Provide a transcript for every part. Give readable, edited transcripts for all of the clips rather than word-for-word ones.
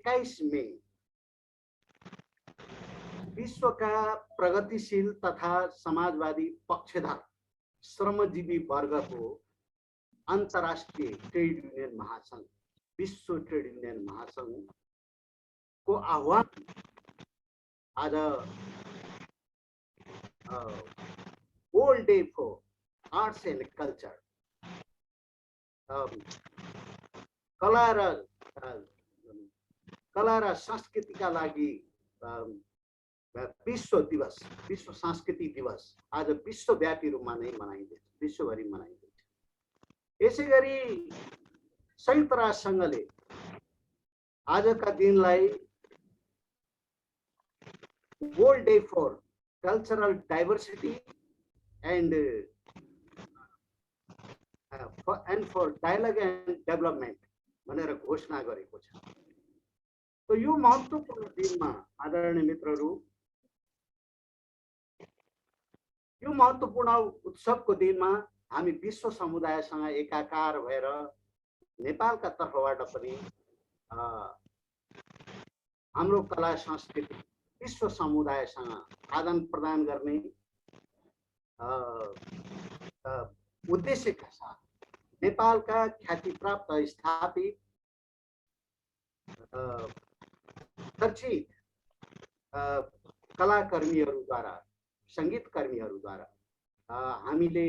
21 मई विश्वका प्रगतिशील तथा समाजवादी पक्षधर श्रमजीवी वर्गको अन्तर्राष्ट्रिय ट्रेड युनियन महासंघ, विश्व ट्रेड युनियन महासंघको आह्वान आज world day for arts and culture, कला र संस्कृतिका लागि विश्व दिवस, विश्व संस्कृति दिवस आज विश्वव्यापी रूपमा नै मनाइँदैछ, विश्वभरि मनाइँदैछ। यसै गरी संयुक्त राष्ट्र संघले आजका दिनलाई world day for cultural diversity and for dialogue and development भनेर घोषणा गरेको छ। तो यो महत्त्वपूर्ण दिनमा आदरणीय मित्रहरू, यो महत्त्वपूर्ण उत्सवको दिनमा हामी विश्व समुदायसँग एकाकार भएर नेपालका तर्फबाट पनि हाम्रो कला संस्कृति विश्व समुदायसँग आदान प्रदान गर्ने उद्देश्यका साथ नेपालका ख्यातिप्राप्त स्थापित चर्चित कलाकर्मीहरूद्वारा, सङ्गीतकर्मीहरूद्वारा हामीले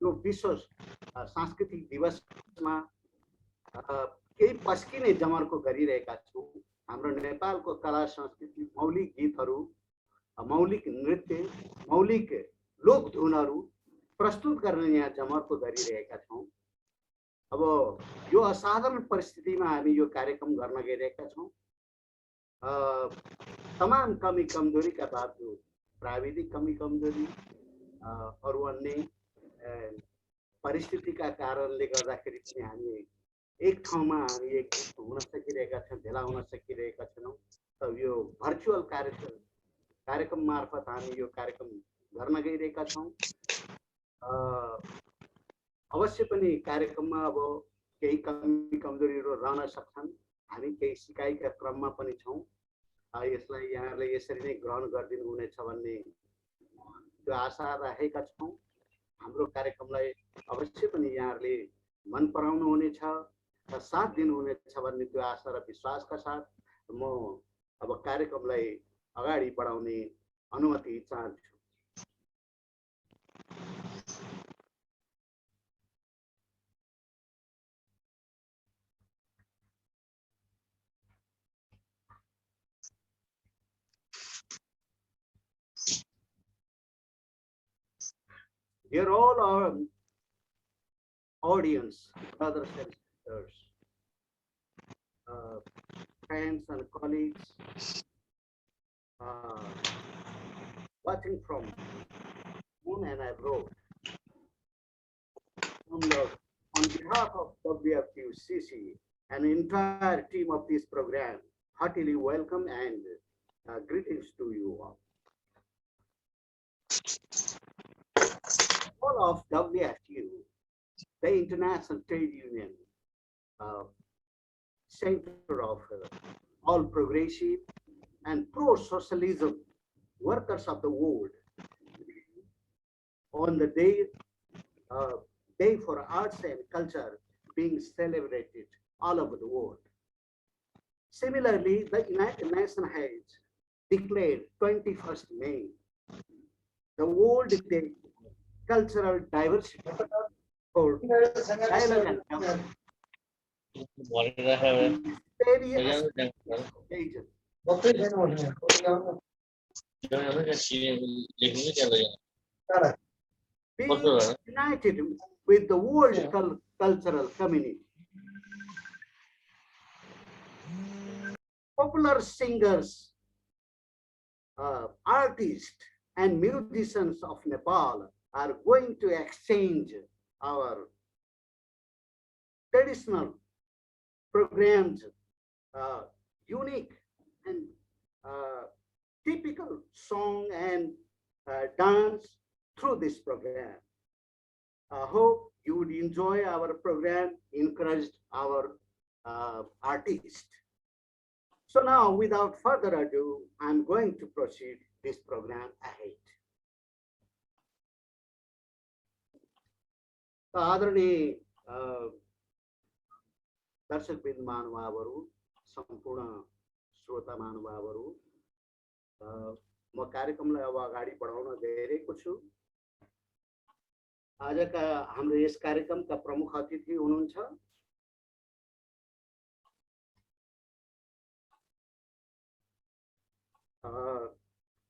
यो विश्व सांस्कृतिक दिवसमा केही पस्किने जमर्को गरिरहेका छौँ। हाम्रो नेपालको कला संस्कृति, मौलिक गीतहरू, मौलिक नृत्य, मौलिक लोकधुनहरू प्रस्तुत गर्ने यहाँ जमर्को गरिरहेका छौँ। अब यो असाधारण परिस्थितिमा हामी यो कार्यक्रम गर्न गइरहेका छौँ। तमाम कमी कमजोरीका बावजुद, प्राविधिक कमी कमजोरी, अरू अन्य परिस्थितिका कारणले गर्दाखेरि पनि हामी एक ठाउँमा हामी एकजुट हुन सकिरहेका छौँ, भेला हुन सकिरहेका छैनौँ। त यो भर्चुअल कार्यक्रम मार्फत हामी यो कार्यक्रम गर्न गइरहेका छौँ। अवश्य पनि कार्यक्रममा अब केही कमी कमजोरीहरू रहन सक्छन्, हामी केही सिकाइका क्रममा पनि छौँ। यसलाई यहाँहरूले यसरी नै ग्रहण गरिदिनु हुनेछ भन्ने त्यो आशा राखेका छौँ। हाम्रो कार्यक्रमलाई अवश्य पनि यहाँहरूले मन पराउनु हुनेछ र साथ दिनुहुनेछ भन्ने त्यो आशा र विश्वासका साथ म अब कार्यक्रमलाई अगाडि बढाउने अनुमति चाहन्छु। Dear all our audience, brothers and sisters, friends and colleagues, watching from home and abroad, on behalf of WFQCC and the entire team of this program, heartily welcome and greetings to you all. All of WFU, the International Trade Union, center of all progressive and pro-socialism workers of the world, on the day for arts and culture being celebrated all over the world. Similarly, the United Nations has declared 21st May the World Day Cultural Diversity for dialogue and development. Being united with the world cultural community. Popular singers, artists, and musicians of Nepal are going to exchange our traditional programs, unique and typical song and dance through this program. I hope you would enjoy our program, encourage our artist. So now, without further ado, I'm going to proceed this program ahead. आदरणीय दर्शकवृन्द महानुभावहरू, सम्पूर्ण श्रोता महानुभावहरू, म कार्यक्रमलाई अब अगाडि बढाउन गइरहेको छु। आजका हाम्रो यस कार्यक्रमका प्रमुख अतिथि हुनुहुन्छ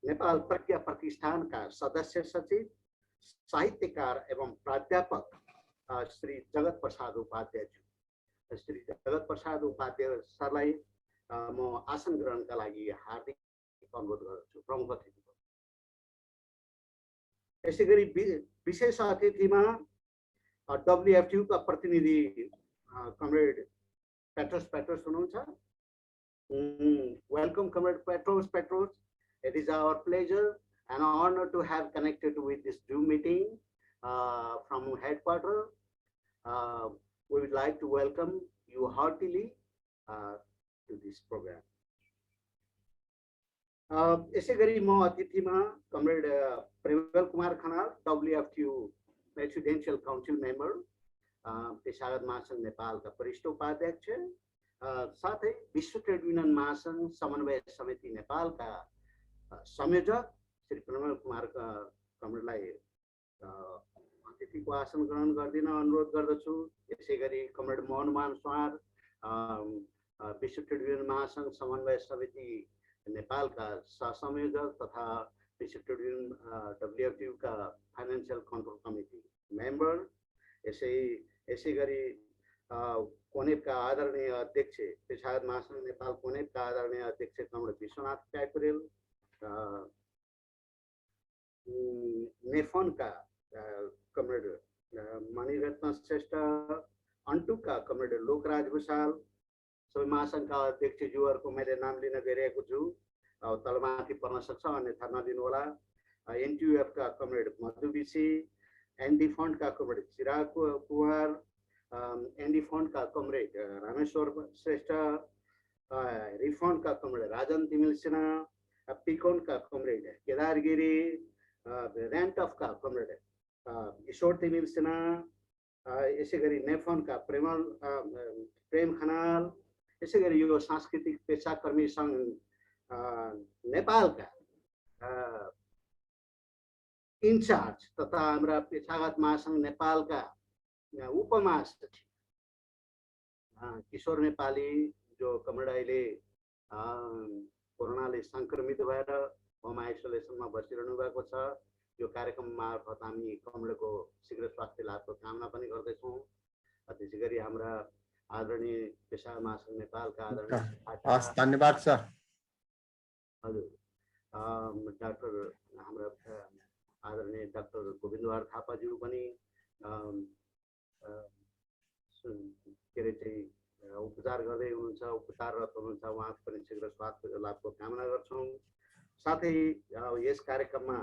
नेपाल प्रज्ञा प्रतिष्ठानका सदस्य सचिव, साहित्यकार एवं प्राध्यापक श्री जगत प्रसाद उपाध्याय। श्री जगत प्रसाद उपाध्याय सरलाई म आसन ग्रहणका लागि हार्दिक अनुरोध गर्दछु। प्रमुख अतिथि यसै गरी विशेष अतिथिमा WFTU का प्रतिनिधि कमरेड पेट्रोस हुनुहुन्छ। Welcome, Comrade Petros. It is our pleasure and honor to have connected with this Zoom meeting from headquarters. We would like to welcome you heartily to this program. यसै गरी म अतिथिमा comrade Premal Kumar Khanal, WFTU presidential council member, पेशागत महासंघ नेपालका वरिष्ठ उपाध्यक्ष, साथै विश्व ट्रेड युनियन महासंघ समन्वय समिति नेपालका संयोजक श्री प्रेमल कुमार कमरेडलाई अतिथिको आसन ग्रहण गरिदिन अनुरोध गर्दछु। यसै गरी कमरेड मोहनमान स्वार, विश्व ट्रेड युनियन महासंघ समन्वय समिति नेपाल का सहसंयोजक तथा विश्व ट्रेड युनियन WFTU का फाइनेंशियल कंट्रोल कमिटी मेंबर, ऐसे गरी कोनेप का आदरणीय अध्यक्ष, पेशागत महासंघ नेपाल कोनेप का आदरणीय अध्यक्ष कमरेड विश्वनाथ प्याकुरेल, नेफोन का कमरेड मणिरत्न श्रेष्ठ, अंटू का कमरेड लोकराज भूषाल, सबै महासंघका अध्यक्षज्यूहरूको मैले नाम लिन गइरहेको छु, तलमाथि पर्न सक्छ अन्यथा नलिनुहोला। NTUF का कमरेड मधु विसी, एनडी फन्ड का कमरेड चिराग कुमार, एनडी फन्ड का कमरेड रामेश्वर श्रेष्ठ, रिफन्ड का कमरेड राजन तिमिल सिन्हा, पिकोन का कमरेड केदार गिरी, रेन्टफ का कमरेड ईश्वर तिमिल सिन्हा, यसै गरी नेफोन का प्रेम खनाल, यसै गरी यो सांस्कृतिक पेशाकर्मी संघ नेपालका इन्चार्ज तथा हाम्रा पेशागत महासंघ नेपालका उपमहासचिव किशोर नेपाली, जो कमरेड अहिले कोरोनाले संक्रमित भएर होम आइसोलेसनमा बसिरहनु भएको छ। यो कार्यक्रम मार्फत हामी कमरेडको शीघ्र स्वास्थ्य लाभको कामना पनि गर्दैछौँ। त्यसै गरी हाम्रा आदरणीय पेशागत महासंघ नेपालका आदरणीय, धन्यवाद सर। हजुर, डाक्टर हाम्रा आदरणीय डाक्टर गोविन्दवार थापाज्यू पनि के अरे चाहिँ उपचार गर्दै हुनुहुन्छ, उपचाररत हुनुहुन्छ, उहाँको पनि शीघ्र स्वास्थ्य लाभको कामना गर्छौँ। साथै यस कार्यक्रममा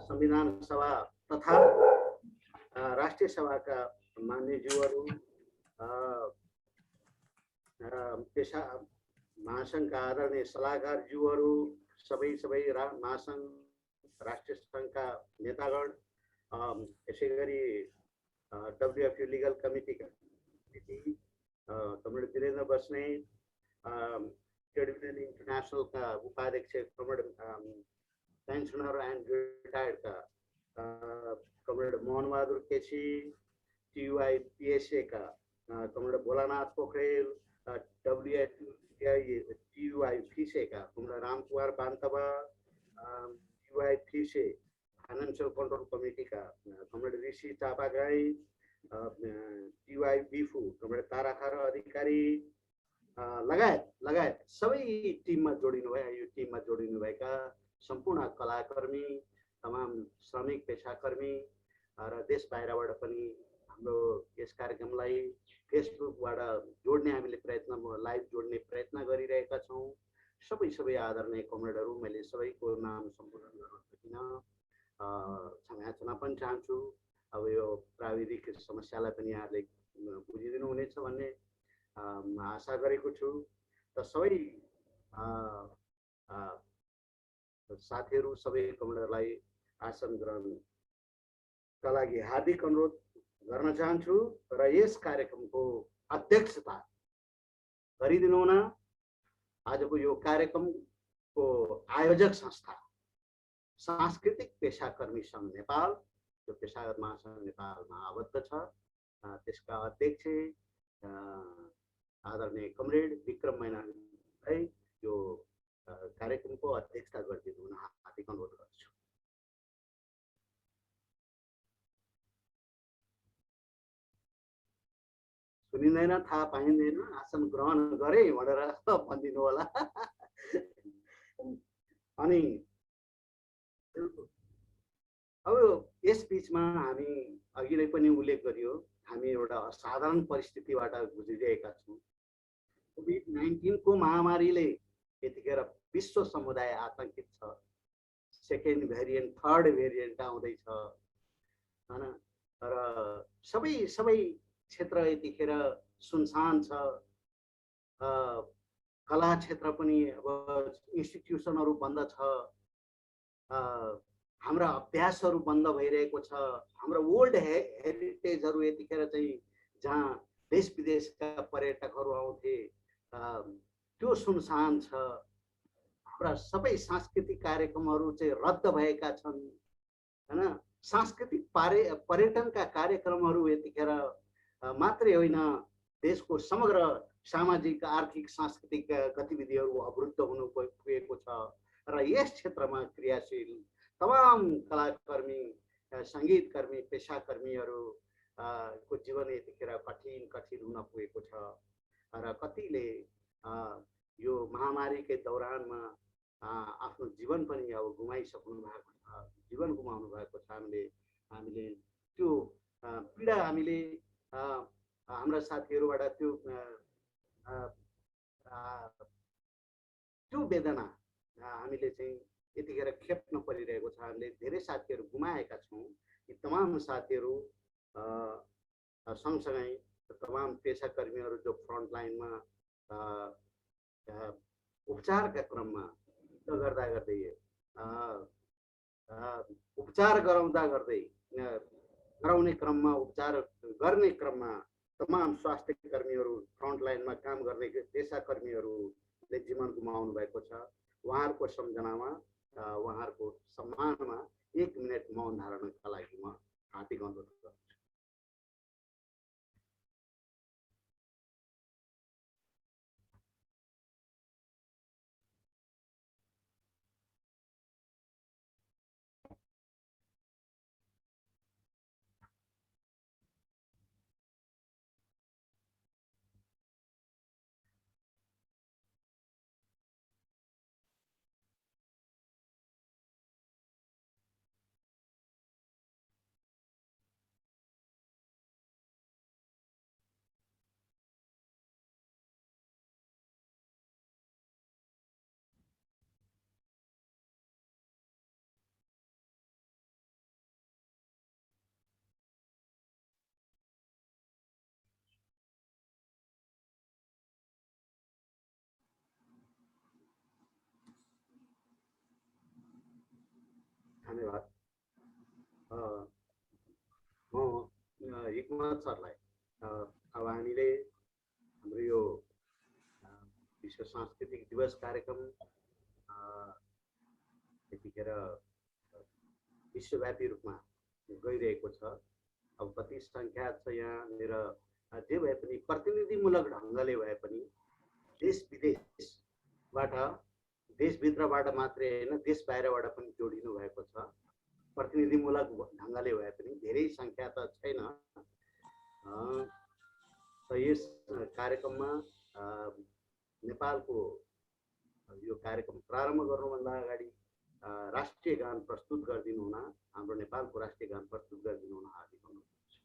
संविधान सभा तथा राष्ट्रिय सभाका मान्यज्यूहरू, पेशा महासंघका आदरणीय सल्लाहकारज्यूहरू, सबै महासंघ राष्ट्रिय संघका नेतागण, यसै गरी WFTU लिगल कमिटीका comrade Virendra Basnet, trade union international का उपाध्यक्ष कमरेड पेंशनर एंड रिटायर्ड का कमरेड मोहन बहादुर केसी, TUI-PSA का कमरेड भोलानाथ पोखरेल, TUI-PSA का comrade Ram Kumar Bantawa, TUI-PSA financial control committee का comrade Rishi Chapagai, TUI-BIFU comrade ताराखार अधिकारी लगायत सबै टिममा जोडिनु भएका सम्पूर्ण कलाकर्मी, तमाम श्रमिक पेशाकर्मी र देश बाहिरबाट पनि हाम्रो यस कार्यक्रमलाई फेसबुकबाट जोड्ने हामीले लाइभ जोड्ने प्रयत्न गरिरहेका छौँ। सबै आदरणीय कमरेडहरू, मैले सबैको नाम सम्बोधन गर्न सकिनँ, क्षमा पनि चाहन्छु। अब यो प्राविधिक समस्यालाई पनि यहाँले बुझिदिनु हुनेछ भन्ने आशा गरेको छु। र सबै साथीहरू सबै कमेन्टरलाई आसन ग्रहणका लागि हार्दिक अनुरोध गर्न चाहन्छु र यस कार्यक्रमको अध्यक्षता गरिदिनु हुन आजको यो कार्यक्रमको आयोजक संस्था सांस्कृतिक पेशाकर्मी सङ्घ नेपाल, जो पेशागत महासङ्घ नेपालमा आबद्ध छ, त्यसका अध्यक्ष आदरणीय कमरेड विक्रम मैनालीलाई यो कार्यक्रमको अध्यक्षता गरिदिनु हुन हार्दिक अनुरोध गर्छु। सुनिँदैन, थाहा पाइँदैन, आसन ग्रहण गरे भनेर भनिदिनु होला। अनि अब यस बिचमा हामी अघिले पनि उल्लेख गरियो, हामी एउटा असाधारण परिस्थितिबाट गुज्रिरहेका छौँ। कोभिड-19 को महामारीले यतिखेर विश्व समुदाय आतंकित छ। सेकेन्ड भेरिएन्ट, थर्ड भेरिएन्ट आउँदैछ हैन, र सबै क्षेत्र यतिखेर सुनसान छ। कला क्षेत्र पनि अब इन्स्टिट्युसनहरू बन्द छ, हाम्रा अभ्यासहरू बन्द भइरहेको छ। हाम्रो वर्ल्ड हेरिटेजहरू यतिखेर चाहिँ जहाँ देश विदेशका पर्यटकहरू आउँथे त्यो सुनसान छ। हाम्रा सबै सांस्कृतिक कार्यक्रमहरू चाहिँ रद्द भएका छन् हैन। सांस्कृतिक पर्यटनका कार्यक्रमहरू यतिखेर मात्रै होइन, देशको समग्र सामाजिक आर्थिक सांस्कृतिक गतिविधिहरू अवरुद्ध हुनु पुगेको छ। र यस क्षेत्रमा क्रियाशील तमाम कलाकर्मी, सङ्गीतकर्मी, पेसाकर्मीहरू को जीवन यतिखेर कठिन हुन पुगेको छ। र कतिले यो महामारीकै दौरानमा आफ्नो जीवन पनि अब गुमाइसक्नु भएको छ, जीवन गुमाउनु भएको छ। हामीले त्यो पीडा हामीले हाम्रा साथीहरूबाट त्यो वेदना हामीले चाहिँ यतिखेर खेप्न परिरहेको छ। हामीले धेरै साथीहरू गुमाएका छौँ। यी तमाम साथीहरू सँगसँगै तमाम पेसाकर्मीहरू जो फ्रन्ट लाइनमा उपचारका क्रममा गर्दै उपचार गराउने क्रममा, उपचार गर्ने क्रममा तमाम स्वास्थ्य कर्मीहरू, फ्रन्ट लाइनमा काम गर्ने पेसाकर्मीहरूले जीवन गुमाउनु भएको छ। उहाँहरूको सम्झनामा, उहाँहरूको सम्मानमा 1 मिनट मौन धारणका लागि म हार्दिक अनुरोध गर्छु। धन्यवाद। म हिक्मत सरलाई अब हामीले हाम्रो यो विश्व सांस्कृतिक दिवस कार्यक्रम यतिखेर विश्वव्यापी रूपमा गइरहेको छ। अब कति सङ्ख्या छ यहाँनिर, जे भए पनि प्रतिनिधिमूलक ढङ्गले भए पनि देश विदेशबाट, देशभित्रबाट मात्रै होइन, देश बाहिरबाट पनि जोडिनु भएको छ। प्रतिनिधिमूलक ढङ्गले भए पनि, धेरै सङ्ख्या त छैन। यस कार्यक्रममा नेपालको यो कार्यक्रम प्रारम्भ गर्नुभन्दा अगाडि राष्ट्रिय गान प्रस्तुत गरिदिनु हुन, हाम्रो नेपालको राष्ट्रिय गान प्रस्तुत गरिदिनु हुन हार्दिक अनुरोध गर्छु।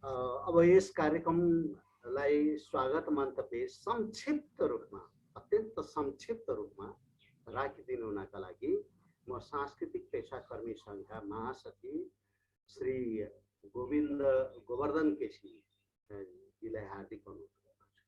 अब यस कार्यक्रमलाई स्वागत मन्तव्य संक्षिप्त रूपमा, अत्यन्त संक्षिप्त रूपमा राखिदिनु हुनका लागि म सांस्कृतिक पेशाकर्मी सङ्घका महासचिव श्री गोवर्धन केसी जीलाई हार्दिक अनुरोध गर्दछु।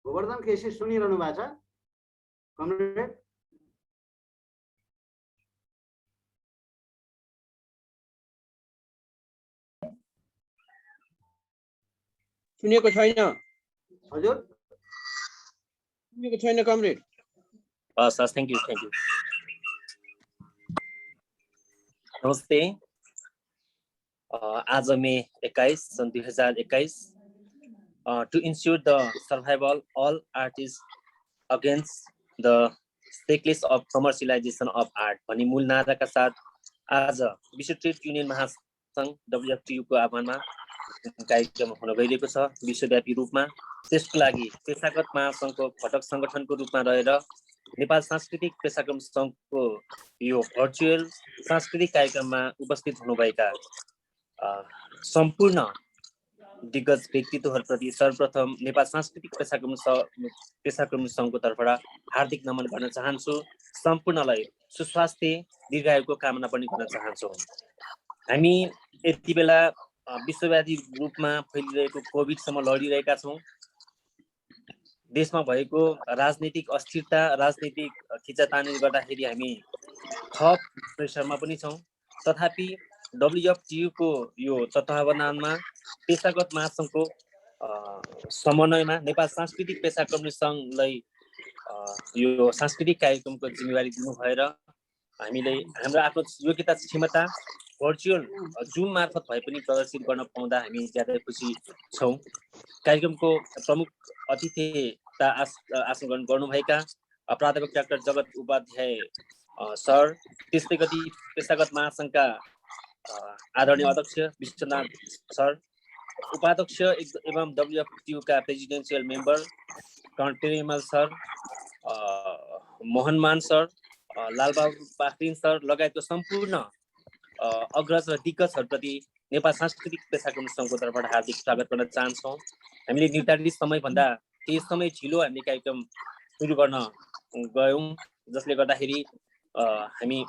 गोवर्धन केसी सुनिरहनु भएको छ कमरेड? सुनेको छैन। हजुर सुनेको छैन कमरेड। सर थ्याङ्क यू नमस्ते। आज मे 21 सन् 2021 to ensure the survival all artists against the checklist of commercialization of art भन्ने मूल नाराका साथ आज विश्व ट्रेड युनियन महासंघ WFTU को आह्वानमा कार्यक्रम हुन गइरहेको छ विश्वव्यापी रूपमा। त्यसको लागि पेशागत महासंघको घटक संगठनको रूपमा रहेर नेपाल सांस्कृतिक पेशाकर्मी संघको यो भर्चुअल सांस्कृतिक कार्यक्रममा उपस्थित हुनुभएका सम्पूर्ण दिग्गज व्यक्तित्वहरूप्रति सर्वप्रथम नेपाल सांस्कृतिक पेशाकर्मी संघको तर्फबाट हार्दिक नमन गर्न चाहन्छु। सम्पूर्णलाई सुस्वास्थ्य दीर्घायुको कामना पनि गर्न चाहन्छु। हामी यति बेला विश्वव्यापी रूपमा फैलिरहेको कोभिडसँग लडिरहेका छौँ। देशमा भएको राजनीतिक अस्थिरता, राजनीतिक खिचातानी गर्दाखेरि हामी थप प्रेसरमा पनि छौँ। तथापि WFTU को यो तत्वावधानमा पेशागत महासंघको समन्वयमा नेपाल सांस्कृतिक पेशाकर्मी संघलाई यो सांस्कृतिक कार्यक्रमको जिम्मेवारी दिनु भएर हामीले हाम्रो आफ्नो योग्यता क्षमता भर्चुअल जुम मार्फत भए पनि प्रदर्शित गर्न पाउँदा हामी ज्यादै खुसी छौँ। कार्यक्रमको प्रमुख अतिथिता आसन ग्रहण गर्नुभएका प्राध्यापक डाक्टर जगत उपाध्याय सर, त्यस्तै गरी पेशागत महासंघका आदरणीय अध्यक्ष विश्वनाथ सर, उपाध्यक्ष एवं WFTU का presidential member Premal sir, Mohanman sir, Lalbabu Pakhrin sir लगायतको सम्पूर्ण अग्रज र दिग्गजहरूप्रति नेपाल सांस्कृतिक पेशाकर्मी संघको तर्फबाट हार्दिक स्वागत गर्न चाहन्छौँ। हामीले निर्धारित समयभन्दा केही समय ढिलो हामीले कार्यक्रम सुरु गर्न गयौँ, जसले गर्दाखेरि हामी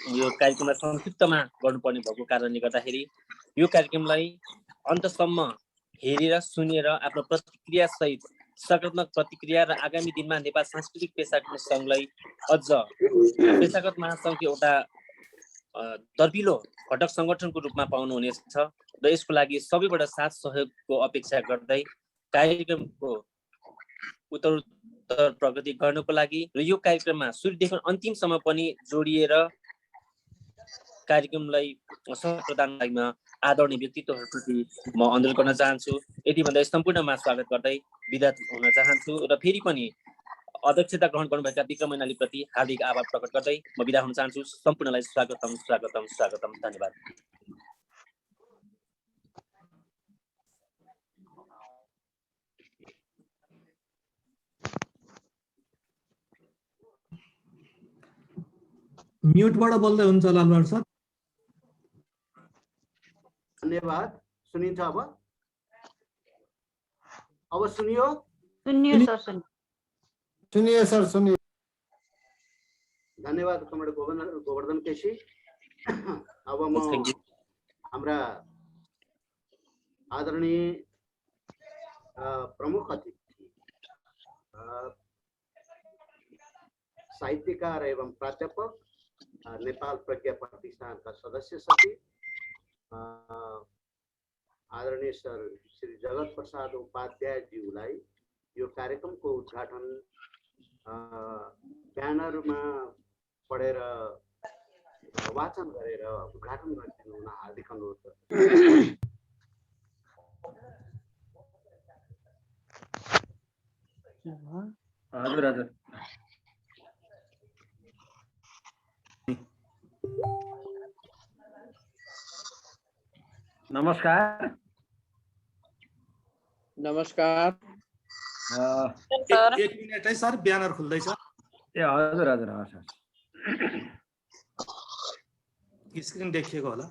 यो कार्यक्रमलाई संक्षिप्तमा गर्नुपर्ने भएको कारणले गर्दाखेरि यो कार्यक्रमलाई अन्तसम्म हेरेर सुनेर आफ्नो प्रतिक्रिया सहित सकारात्मक प्रतिक्रिया र आगामी दिनमा नेपाल सांस्कृतिक पेशाकर्मी संघलाई अझ पेशागत महासंघको एउटा दर्पिलो घटक संगठनको रूपमा पाउनुहुनेछ र यसको लागि सबैबाट साथ सहयोगको अपेक्षा गर्दै कार्यक्रमको उत्तरोत्तर प्रगति गर्नको लागि र यो कार्यक्रममा सुरुदेखि अन्तिमसम्म पनि जोडिएर कार्यक्रमलाई प्रदान गर्न आदरणीय व्यक्तित्वहरूप्रति म अनुरोध गर्न चाहन्छु। यति भन्दै सम्पूर्णमा स्वागत गर्दै बिदा हुन चाहन्छु र फेरि पनि अध्यक्षता ग्रहण गर्नुभएका विक्रम मैनाली प्रति हार्दिक आभार प्रकट गर्दै म बिदा हुन चाहन्छु। सम्पूर्णलाई स्वागतम स्वागतम स्वागतम। धन्यवाद। म्युटबाट बोल्दै हुन्छ लालबार सर। धन्यवाद। सुनिन्छ अब? अब सुनियो? सुनिए सर सुनिए। धन्यवाद कमरेड गोवर्धन केसी। अब म हाम्रा आदरणीय प्रमुख अतिथि साहित्यकार एवं प्राध्यापक नेपाल प्रज्ञा प्रतिष्ठानका सदस्य सचिव आदरणीय सर श्री जगत प्रसाद उपाध्याय ज्यूलाई यो कार्यक्रमको उद्घाटन ब्यानरमा पढेर वाचन गरेर उद्घाटन गरिदिनु हुन हार्दिक अनुरोध गर्छु। हजुर हजुर नमस्कार नमस्कार एक मिनट है सर ब्यानर खुल्दैछ ए हजुर हजुर हस् हस् स्क्रिन देखिएको होला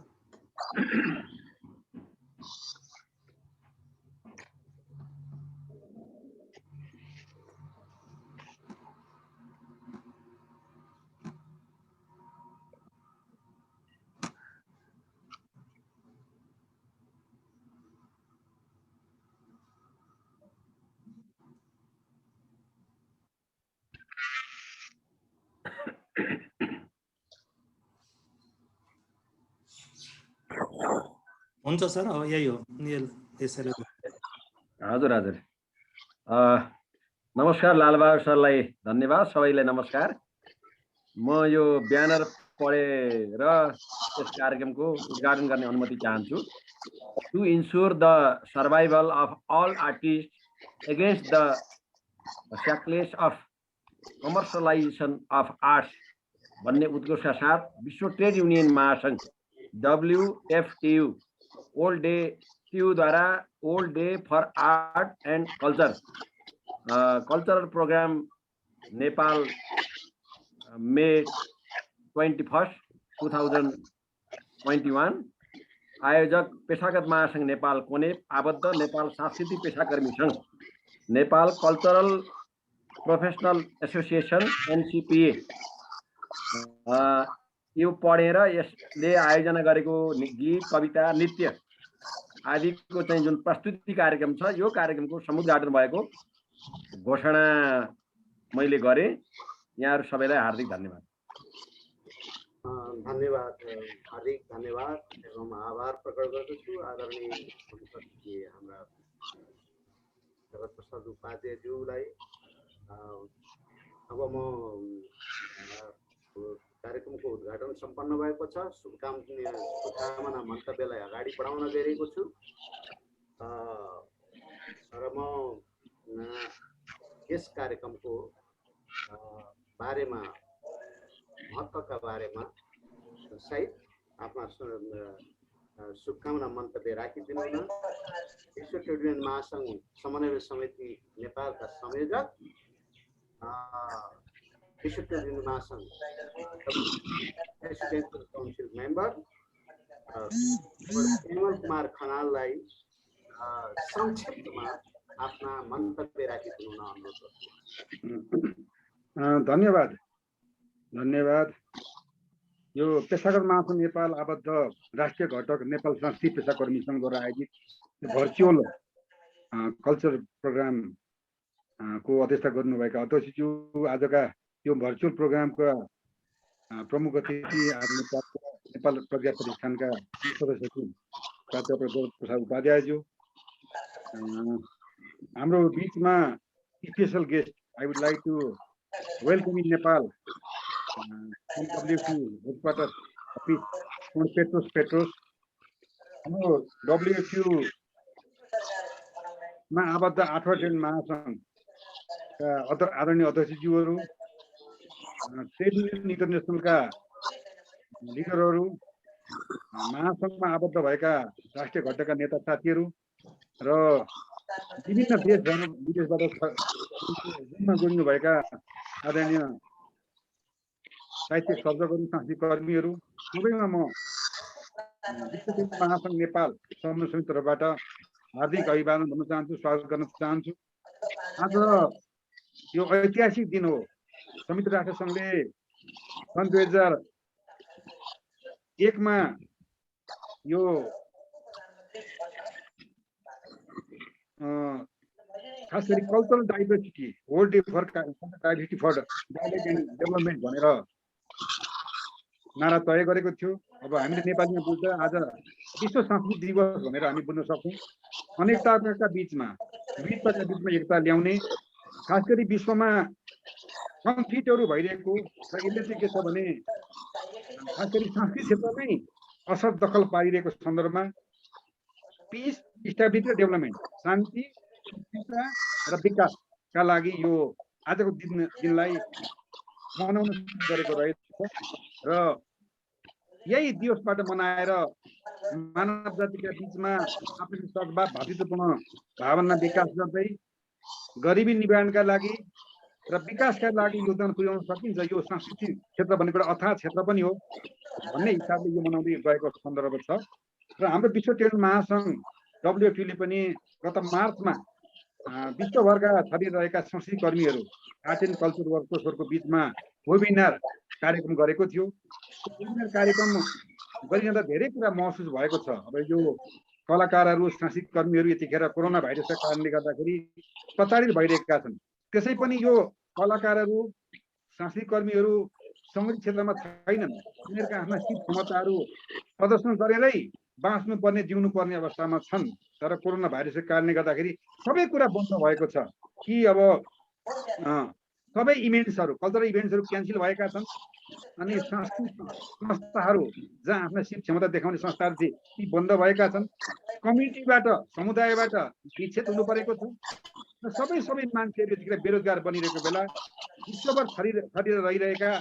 हुन्छ सर अब यही हो यसरी हजुर हजुर नमस्कार लालबहादुर सरलाई धन्यवाद सबैलाई नमस्कार म यो ब्यानर पढेर यस कार्यक्रमको उद्घाटन गर्ने अनुमति चाहन्छु to ensure the survival of all artist against the shackles of commercialisation of arts भन्ने उद्घोषका साथ विश्व ट्रेड युनियन महासङ्घ WFTU ओल्ड डे ट्युद्वारा world day for art and culture cultural programme Nepal May 21, 2021 आयोजक पेशागत महासङ्घ नेपाल कोनेप आबद्ध नेपाल सांस्कृतिक पेशाकर्मी सङ्घ Nepal cultural professional association NCPA यो पढेर यसले आयोजना गरेको गीत कविता नृत्य आदिको चाहिँ जुन प्रस्तुति कार्यक्रम छ यो कार्यक्रमको समुद्घाटन भएको घोषणा मैले गरेँ यहाँहरु सबैलाई हार्दिक धन्यवाद धन्यवाद हार्दिक धन्यवाद एवं आभार प्रकट गर्दछु आदरणीय हाम्रा जगत प्रसाद उपाध्यायज्यूलाई अब म कार्यक्रमको उद्घाटन सम्पन्न भएको छ शुभकामना मन्तव्यलाई अगाडि बढाउन गइरहेको छु र म यस कार्यक्रमको बारेमा महत्त्वका बारेमा सहित आफ्ना शुभकामना मन्तव्य राखिदिनु हुन विश्व ट्रेड युनियन महासङ्घ समन्वय समिति नेपालका संयोजक विश्व ट्रेड युनियन महासङ्घ president council member Bimal Kumar खनाललाई संक्षिप्तमा आफ्ना मन्तव्य राखिदिनु हुन अनुरोध गर्छु। धन्यवाद धन्यवाद यो पेशागत महासङ्घ नेपाल आबद्ध राष्ट्रिय घटक नेपाल संस्कृति पेशाकर्मी सङ्घद्वारा आयोजित भर्चुअल कल्चर प्रोग्राम को अध्यक्षता गर्नुभएका अध्यक्षज्यू आजका यो भर्चुअल प्रोग्रामका प्रमुख अतिथि नेपाल प्रज्ञा प्रतिष्ठानका सदस्य प्राध्यापक प्रसाद उपाध्यायज्यू हाम्रो बिचमा special guest I would like to welcome in Nepal headquarter office Petros हाम्रो WFTU मा आबद्ध 8वां ट्रेड महासङ्घका आदरणीय अध्यक्षज्यूहरू ट्रेड युनियन इन्टरनेसनलका लिडरहरू महासङ्घमा आबद्ध भएका राष्ट्रिय घटकका नेता साथीहरू र विभिन्न देशहरू विदेशबाट जोडिनुभएका आदरणीय साहित्यिक सर्जकहरू सांस्कृतिक कर्मीहरू सबैमा म विश्व महासङ्घ नेपाल समन्वय समिति तर्फबाट हार्दिक अभिवादन भन्न चाहन्छु, स्वागत गर्न चाहन्छु। आज यो ऐतिहासिक दिन हो। संयुक्त राष्ट्र सङ्घले सन् 2001 मा यो खास गरी cultural diversity world day for diversity for dialect and development भनेर नारा तय गरेको थियो। अब हामीले नेपालीमा बुझ्दा आज विश्व संस्कृति दिवस भनेर हामी बुझ्न सक्छौँ। अनेकताका बिचमा विविधताका बिचमा एकता ल्याउने, खास गरी विश्वमा कन्फ्लिक्टहरू भइरहेको र यसले चाहिँ के छ भने खास गरी संस्कृति क्षेत्रमै असर दखल पारिरहेको सन्दर्भमा पिस, स्टेबिलिटी र डेभलपमेन्ट, शान्ति, सुरक्षा र विकासका लागि यो आजको दिनलाई मनाउन गरेको रहेछ र यही दिवसबाट मनाएर मानव जातिका बीचमा आपसी सद्भाव भातृत्वपूर्ण भावना विकास गर्दै गरिबी निवारणका लागि र विकासका लागि योगदान पुर्याउन सकिन्छ। यो सांस्कृतिक क्षेत्र भनेको एउटा अथाह क्षेत्र पनि हो भन्ने हिसाबले यो मनाउँदै गएको सन्दर्भ छ। र हाम्रो विश्व ट्रेड महासङ्घ WTO ले पनि गत मार्चमा विश्वभरका छरिरहेका संस्कृति कर्मीहरू आर्ट एन्ड कल्चर वर्कर्सहरूको बिचमा वेबिनार कार्यक्रम गरेको थियो। वेबिनार कार्यक्रम गरिरहँदा धेरै कुरा महसुस भएको छ। अब यो कलाकारहरू सांस्कृतिक कर्मीहरू यतिखेर कोरोना भाइरसका कारणले गर्दाखेरि प्रताडित भइरहेका छन्। त्यसै पनि यो कलाकारहरू सांस्कृतिक कर्मीहरू सङ्गीत क्षेत्रमा छैनन्। उनीहरूका आफ्ना सिप क्षमताहरू प्रदर्शन गरेरै बाँच्नुपर्ने जिउनुपर्ने अवस्थामा छन्। तर कोरोना भाइरसको कारणले गर्दाखेरि सबै कुरा बन्द भएको छ कि अब सबै इभेन्ट्सहरू कल्चरल इभेन्ट्सहरू क्यान्सल भएका छन्। अनि सांस्कृतिक संस्थाहरू जहाँ आफ्ना सिप क्षमता देखाउने संस्थाहरू थिए ती बन्द भएका छन्। कम्युनिटीबाट समुदायबाट विच्छेद हुनु परेको छ र सबै मान्छेहरू यतिखेर बेरोजगार बनिरहेको बेला विश्वभर छरिएर रहिरहेका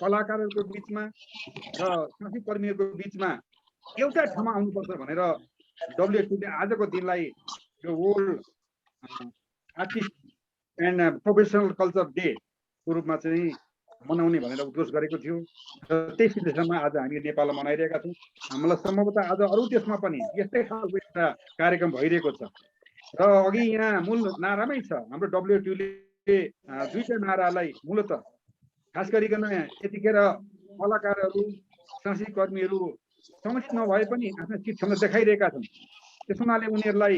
कलाकारहरूको बिचमा र सांस्कृतिक कर्मीहरूको बिचमा एउटा ठाउँमा आउनुपर्छ भनेर WTO ले आजको दिनलाई यो world artist and professional culture day को रूपमा चाहिँ मनाउने भनेर उद्घोष गरेको थियो। र त्यही सिलसिलामा आज हामी नेपालमा मनाइरहेका छौँ। हामीलाई सम्भवतः आज अरू देशमा पनि यस्तै खालको एउटा कार्यक्रम भइरहेको छ। र अघि यहाँ मूल नारामै छ हाम्रो WTO ले दुईटा नारालाई मूलत खास गरिकन यतिखेर कलाकारहरू सांस्कृतिक कर्मीहरू सङ्गठित नभए पनि आफ्ना सिप क्षमता देखाइरहेका छन्। त्यस हुनाले उनीहरूलाई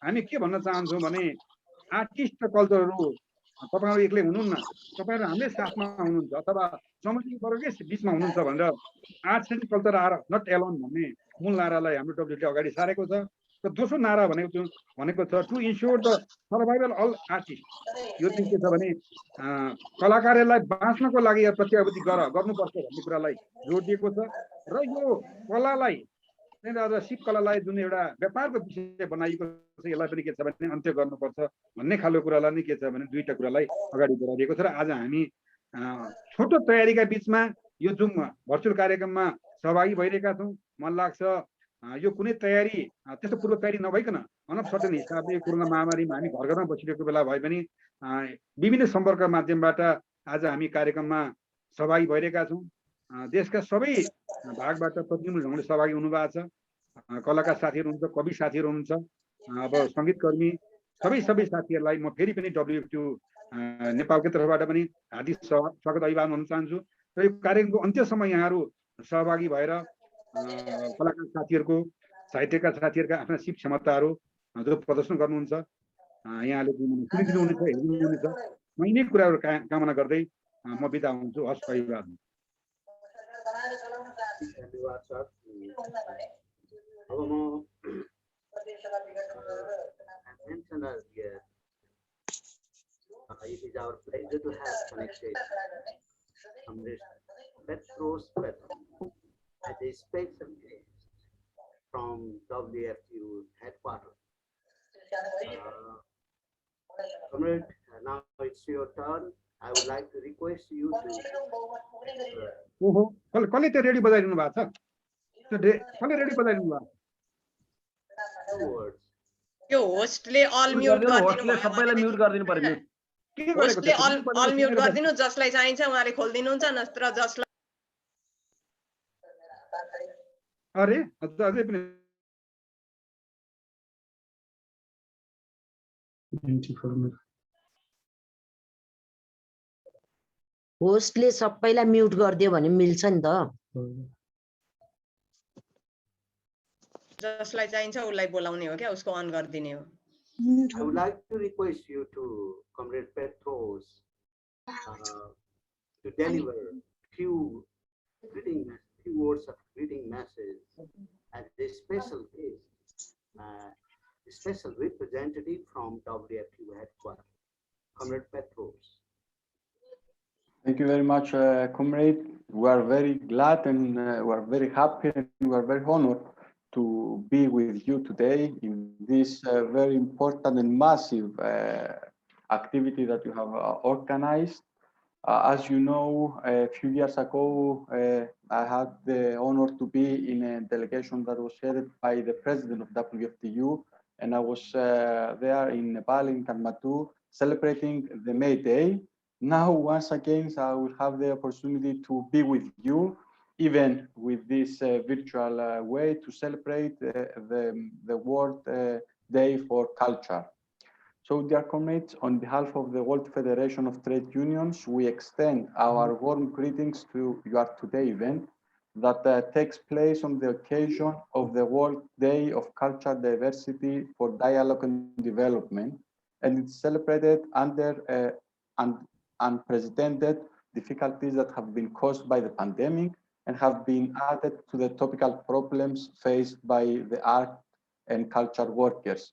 हामी के भन्न चाहन्छौँ भने आर्टिस्ट र कल्चरहरू तपाईँहरू एक्लै हुनुहुन्न, तपाईँहरू हाम्रै साथमा हुनुहुन्छ अथवा सामाजिक वर्गकै बिचमा हुनुहुन्छ भनेर arts and culture are not alone भन्ने मूल नारालाई हाम्रो WTO ले अगाडि सारेको छ। र दोस्रो नारा भनेको छ to ensure the survival all artist. यो चाहिँ के छ भने कलाकारहरूलाई बाँच्नको लागि प्रत्याभूति गर्नुपर्छ भन्ने कुरालाई जोड दिएको छ। र यो कलालाई सिप कलालाई जुन एउटा व्यापारको विषय बनाइएको छ यसलाई पनि के छ भने अन्त्य गर्नुपर्छ भन्ने खालको कुरालाई नै के छ भने दुईटा कुरालाई अगाडि बढाइएको छ। र आज हामी छोटो तयारीका बिचमा यो जुन भर्चुअल कार्यक्रममा सहभागी भइरहेका छौँ। मलाई लाग्छ यो कुनै तयारी त्यस्तो पूर्व तयारी नभइकन अनसर्टेन हिसाबले कोरोना महामारीमा हामी घर घरमा बसिरहेको बेला भए पनि विभिन्न सम्पर्क माध्यमबाट आज हामी कार्यक्रममा सहभागी भइरहेका छौँ। देशका सबै भागबाट प्रतिनिधि ढङ्गले सहभागी हुनुभएको छ। कलाकार साथीहरू हुनुहुन्छ, कवि साथीहरू हुनुहुन्छ, अब सङ्गीतकर्मी सबै साथीहरूलाई म फेरि पनि WTO नेपालको तर्फबाट पनि हार्दिक स्वागत अभिवादन भन्न चाहन्छु। र यो कार्यक्रमको अन्त्यसम्म यहाँहरू सहभागी भएर कलाकार साथीहरूको साहित्यका साथीहरूका आफ्ना सिप क्षमताहरू जो प्रदर्शन गर्नुहुन्छ यहाँले सुनिदिनुहुनेछ, हेरिदिनुहुनेछ। म यिनै कुराहरू कामना गर्दै म बिदा हुन्छु। हस्, अभिवादन। धन्यवाद सर। अब म mentioned earlier, it is our pleasure to have connected Petros as a special guest from WFTO headquarters. Comrade, now it's your turn. I would like to request you to. कसले त रेडी बजाइदिनु भएको छ? कसले ready बजाइदिनु भयो? यो होस्टले all mute गरिदिनु, सबैलाई mute गरिदिनु पर्यो। होस्टले अल म्युट गरिदिनु, जसलाई चाहिन्छ उहाँले खोलिदिनुहुन्छ, नत्र जसलाई अरे अझै पनि होस्टले सबैलाई म्युट गरिदियो भने मिल्छ नि त। जसलाई चाहिन्छ उसलाई बोलाउने हो क्या, उसको अन गरिदिने हो। I would like to request you to Comrade Petros to deliver few words of greeting message as a special guest, a special representative from WFTO headquarters. Comrade Petros. Thank you very much, comrade. We are very glad and we are very happy and we are very honored to be with you today in this very important and massive activity that you have organized. As you know, a few years ago, I had the honor to be in a delegation that was headed by the president of WFTU, and I was there in Nepal, in Kathmandu, celebrating the May Day. Now, once again, I will have the opportunity to be with you, even with this virtual way, to celebrate the World Day for Culture. So, dear comrades, on behalf of the World Federation of Trade Unions, we extend our warm greetings to your today event that takes place on the occasion of the World Day of Cultural Diversity for Dialogue and Development, and it's celebrated under unprecedented difficulties that have been caused by the pandemic and have been added to the topical problems faced by the art and culture workers.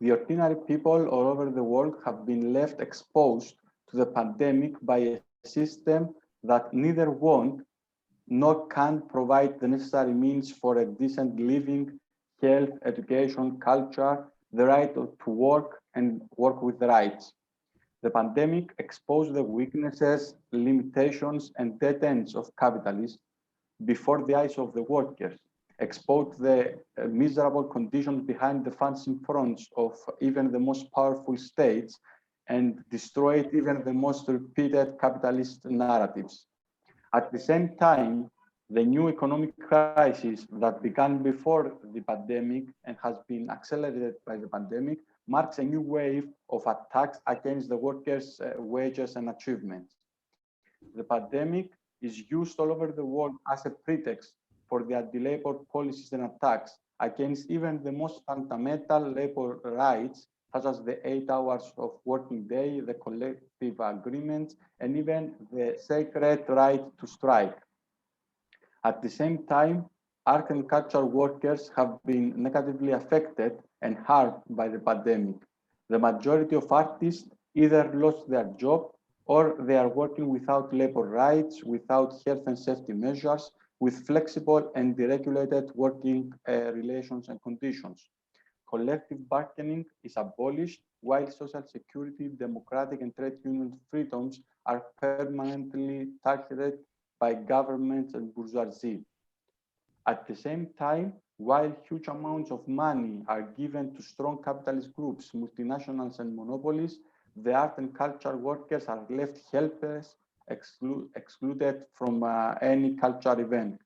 The ordinary people all over the world have been left exposed to the pandemic by a system that neither want nor can provide the necessary means for a decent living, health, education, culture, the right to work and work with the rights. The pandemic exposed the weaknesses, limitations, and dead ends of capitalism before the eyes of the workers, exposed the miserable conditions behind the fancy fronts of even the most powerful states, and destroyed even the most repeated capitalist narratives. At the same time, the new economic crisis that began before the pandemic and has been accelerated by the pandemic marks a new wave of attacks against the workers' wages and achievements. The pandemic is used all over the world as a pretext for the anti-labor policies and attacks against even the most fundamental labor rights, such as the 8 hours of working day, the collective agreements, and even the sacred right to strike. At the same time, art and culture workers have been negatively affected and harmed by the pandemic. The majority of artists either lost their job or they are working without labor rights, without health and safety measures, with flexible and deregulated working relations and conditions. Collective bargaining is abolished, while social security, democratic and trade union freedoms are permanently targeted by governments and bourgeoisie. At the same time, while huge amounts of money are given to strong capitalist groups, multinationals, and monopolies, the art and culture workers are left helpless, excluded from any culture event.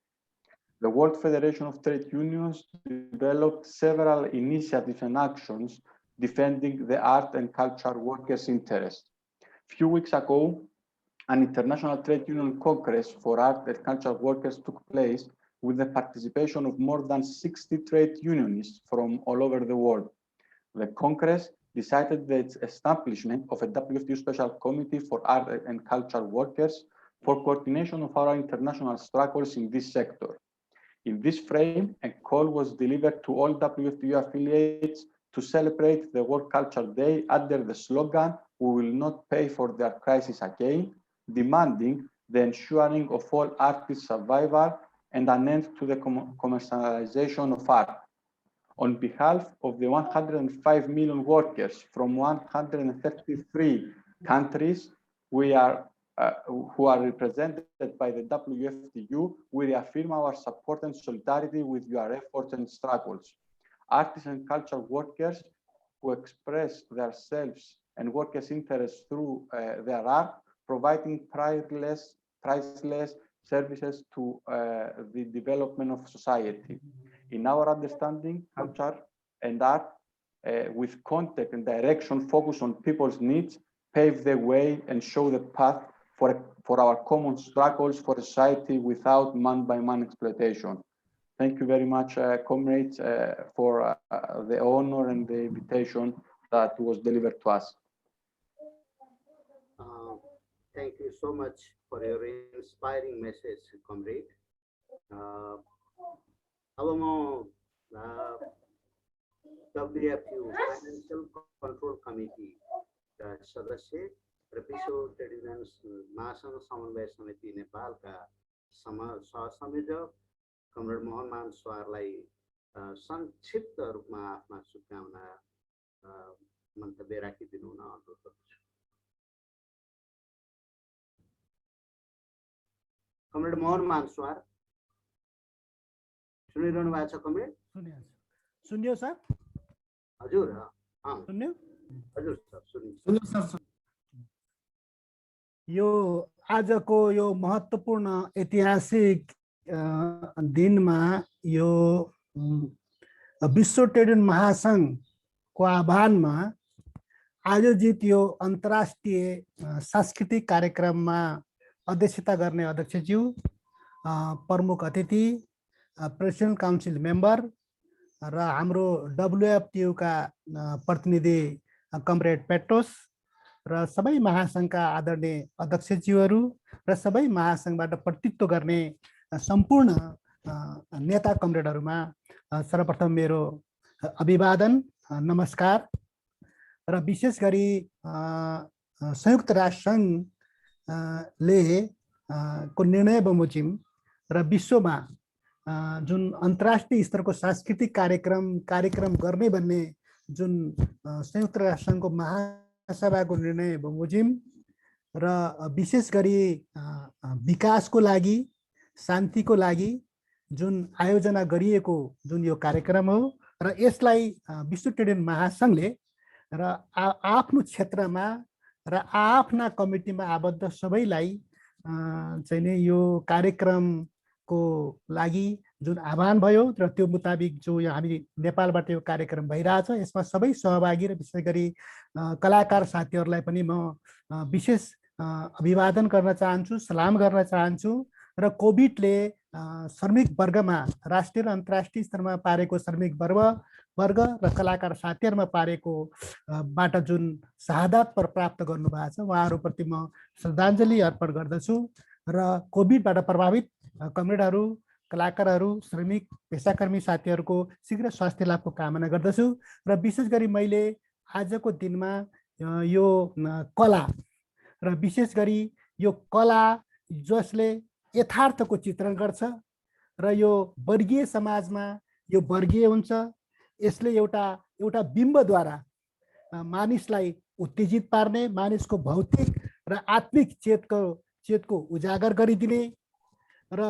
The World Federation of Trade Unions developed several initiatives and actions defending the art and culture workers' interests. A few weeks ago, an international trade union congress for art and culture workers took place with the participation of more than 60 trade unionists from all over the world. The Congress decided the establishment of a WTO Special Committee for Art and Culture Workers for coordination of our international struggles in this sector. In this frame, a call was delivered to all WTO affiliates to celebrate the World Culture Day under the slogan, "We will not pay for their crisis again," demanding the ensuring of all artists' survival and an end to the commercialization of art. On behalf of the 105 million workers from 133 countries who are represented by the WFTU, we reaffirm our support and solidarity with your efforts and struggles. Artists and culture workers who express themselves and workers' interests through their art, providing priceless services to the development of society. In our understanding, culture and art with context and direction focus on people's needs, pave the way and show the path for our common struggles for a society without man-by-man exploitation. Thank you very much, comrades, for the honor and the invitation that was delivered to us. Thank you so much for your inspiring message, comrade. अब म WFTU financial control committee सदस्य र विश्व trade unions महासङ्घ समन्वय समिति नेपालका सहसंयोजक comrade मोहनमान स्वारलाई संक्षिप्त रूपमा आफ्ना शुभकामना मन्तव्य राखिदिनु हुन अनुरोध गर्दछु। कमरेड मोहन मानसुवार सुनिरहनु भएको छ कमरेड? सुन्यो सर? हजुर सुन्यो? हजुर सर सुनिन्छ। यो आजको यो महत्त्वपूर्ण ऐतिहासिक दिनमा यो विश्व ट्रेड युनियन महासङ्घको आह्वानमा आयोजित यो अन्तर्राष्ट्रिय सांस्कृतिक कार्यक्रममा अध्यक्षता गर्ने अध्यक्षज्यू, प्रमुख अतिथि, प्रेसिडेन्ट काउन्सिल मेम्बर र हाम्रो WFTU का प्रतिनिधि कमरेड पेट्रोस र सबै महासङ्घका आदरणीय अध्यक्षज्यूहरू र सबै महासङ्घबाट प्रतिनिधित्व गर्ने सम्पूर्ण नेता कमरेडहरूमा सर्वप्रथम मेरो अभिवादन, नमस्कार। र विशेष गरी संयुक्त राष्ट्र सङ्घले को निर्णय बमोजिम र विश्वमा जुन अन्तर्राष्ट्रिय स्तरको सांस्कृतिक कार्यक्रम गर्ने भन्ने जुन संयुक्त राष्ट्र सङ्घको महासभाको निर्णय बमोजिम र विशेष गरी विकासको लागि, शान्तिको लागि जुन आयोजना गरिएको जुन यो कार्यक्रम हो र यसलाई विश्व ट्रेड युनियन महासङ्घले र आफ्नो क्षेत्रमा र आफ्ना कमिटीमा आबद्ध सबैलाई चाहिँ नि यो कार्यक्रमको लागि जुन आह्वान भयो र त्यो मुताबिक जो हामी नेपालबाट यो कार्यक्रम भइरहेछ, यसमा सबै सहभागी र विशेष गरी कलाकार साथीहरूलाई पनि म विशेष अभिवादन गर्न चाहन्छु, सलाम गर्न चाहन्छु। र कोभिडले श्रमिक वर्गमा राष्ट्रिय र अन्तर्राष्ट्रिय स्तरमा पारेको श्रमिक वर्ग र कलाकार साथीहरूमा पारेको बाट जुन शहादत प्राप्त गर्नुभएको छ उहाँहरूप्रति म श्रद्धाञ्जली अर्पण गर्दछु र कोभिडबाट प्रभावित कमरेडहरू, कलाकारहरू, श्रमिक पेसाकर्मी साथीहरूको शीघ्र स्वास्थ्य लाभको कामना गर्दछु। र विशेष गरी मैले आजको दिनमा यो कला र विशेष गरी यो कला जसले यथार्थको चित्रण गर्छ र यो वर्गीय समाजमा यो वर्गीय हुन्छ, यसले एउटा बिम्बद्वारा मानिसलाई उत्तेजित पार्ने, मानिसको भौतिक र आत्मिक चेतको उजागर गरिदिने र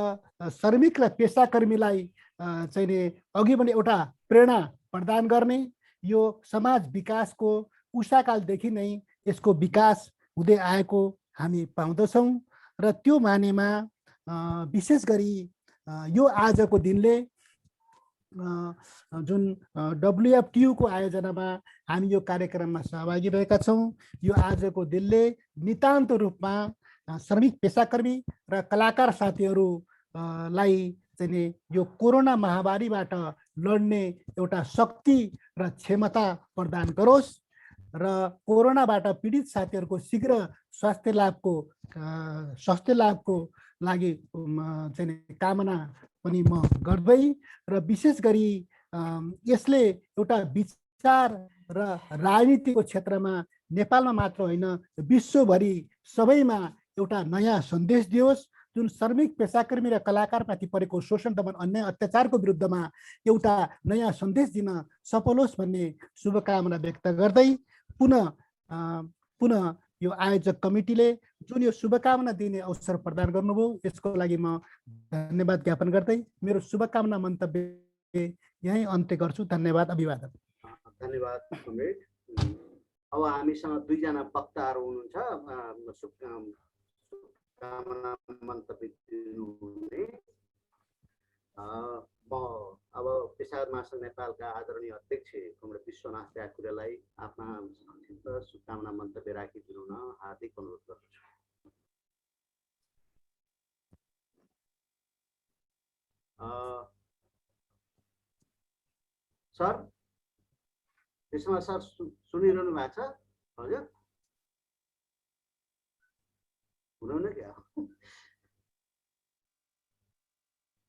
श्रमिक र पेसाकर्मीलाई चाहिँ नि अघि पनि एउटा प्रेरणा प्रदान गर्ने, यो समाज विकासको उषाकालदेखि नै यसको विकास हुँदै आएको हामी पाउँदछौँ। र त्यो मानेमा विशेष गरी यो आजको दिनले जुन WFTU को आयोजनामा हामी यो कार्यक्रममा सहभागी रहेका छौँ, यो आजको दिनले नितान्त रूपमा श्रमिक पेसाकर्मी र कलाकार साथीहरूलाई चाहिँ नि यो कोरोना महामारीबाट लड्ने एउटा शक्ति र क्षमता प्रदान गरोस् र कोरोनाबाट पीडित साथीहरूको शीघ्र स्वास्थ्य लाभको लागि चाहिँ कामना पनि म गर्दै र विशेष गरी यसले एउटा विचार र राजनीतिको क्षेत्रमा नेपालमा मात्र होइन विश्वभरि सबैमा एउटा नयाँ सन्देश दियोस्, जुन श्रमिक पेसाकर्मी र कलाकारमाथि परेको शोषण दमन अन्याय अत्याचारको विरुद्धमा एउटा नयाँ सन्देश दिन सफल होस् भन्ने शुभकामना व्यक्त गर्दै पुनः यो आयोजक कमिटीले जुन यो शुभकामना दिने अवसर प्रदान गर्नुभयो यसको लागि म धन्यवाद ज्ञापन गर्दै मेरो शुभकामना मन्तव्य यही अन्त्य गर्छु। धन्यवाद, अभिवादन। धन्यवाद कमरेड। अब हामीसँग दुईजना वक्ताहरू हुनुहुन्छ शुभकामना मन्तव्य दिनुहुने। म अब पेसागर महासङ्घ नेपालका आदरणीय अध्यक्ष कमरेड विश्वनाथ ब्याकुरेलाई आफ्ना शुभकामना मन्तव्य राखिदिनु हुन हार्दिक अनुरोध गर्दछु। सर, विश्वनाथ सर सुनिरहनु भएको छ? हजुर हुनुहुन्न क्या?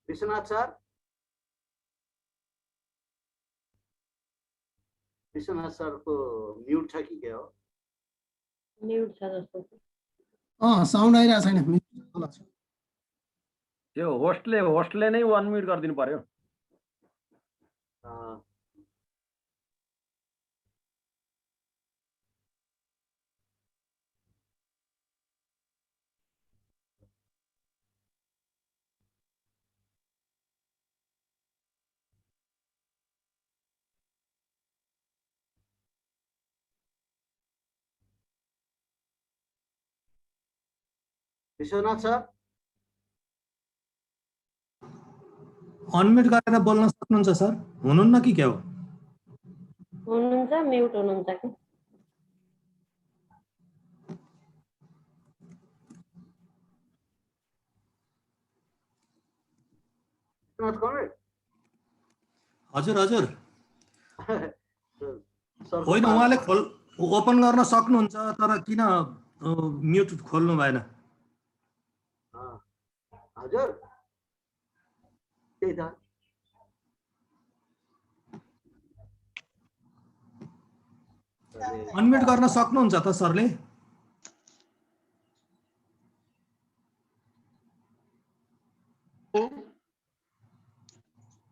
विश्वनाथ सर, विश्वनाथ सरको म्युट छ कि के हो? म्युट छ जस्तो छ। साउन्ड आइरहेको छैन। त्यो होस्टले नै अनम्युट गरिदिनु पर्यो। विश्वनाथ सर अनम्युट गरेर बोल्न सक्नुहुन्छ सर? हुनुहुन्न कि क्या हो? हुनुहुन्छ म्युट हुनुहुन्छ कि विश्वनाथ कमरेड हजुर हजुर सरको होइन, पाला। उहाँले ओपन गर्न सक्नुहुन्छ, तर किन म्युट खोल्नु भएन? हजुर त्यही त अनम्युट गर्न सक्नुहुन्छ त सरले?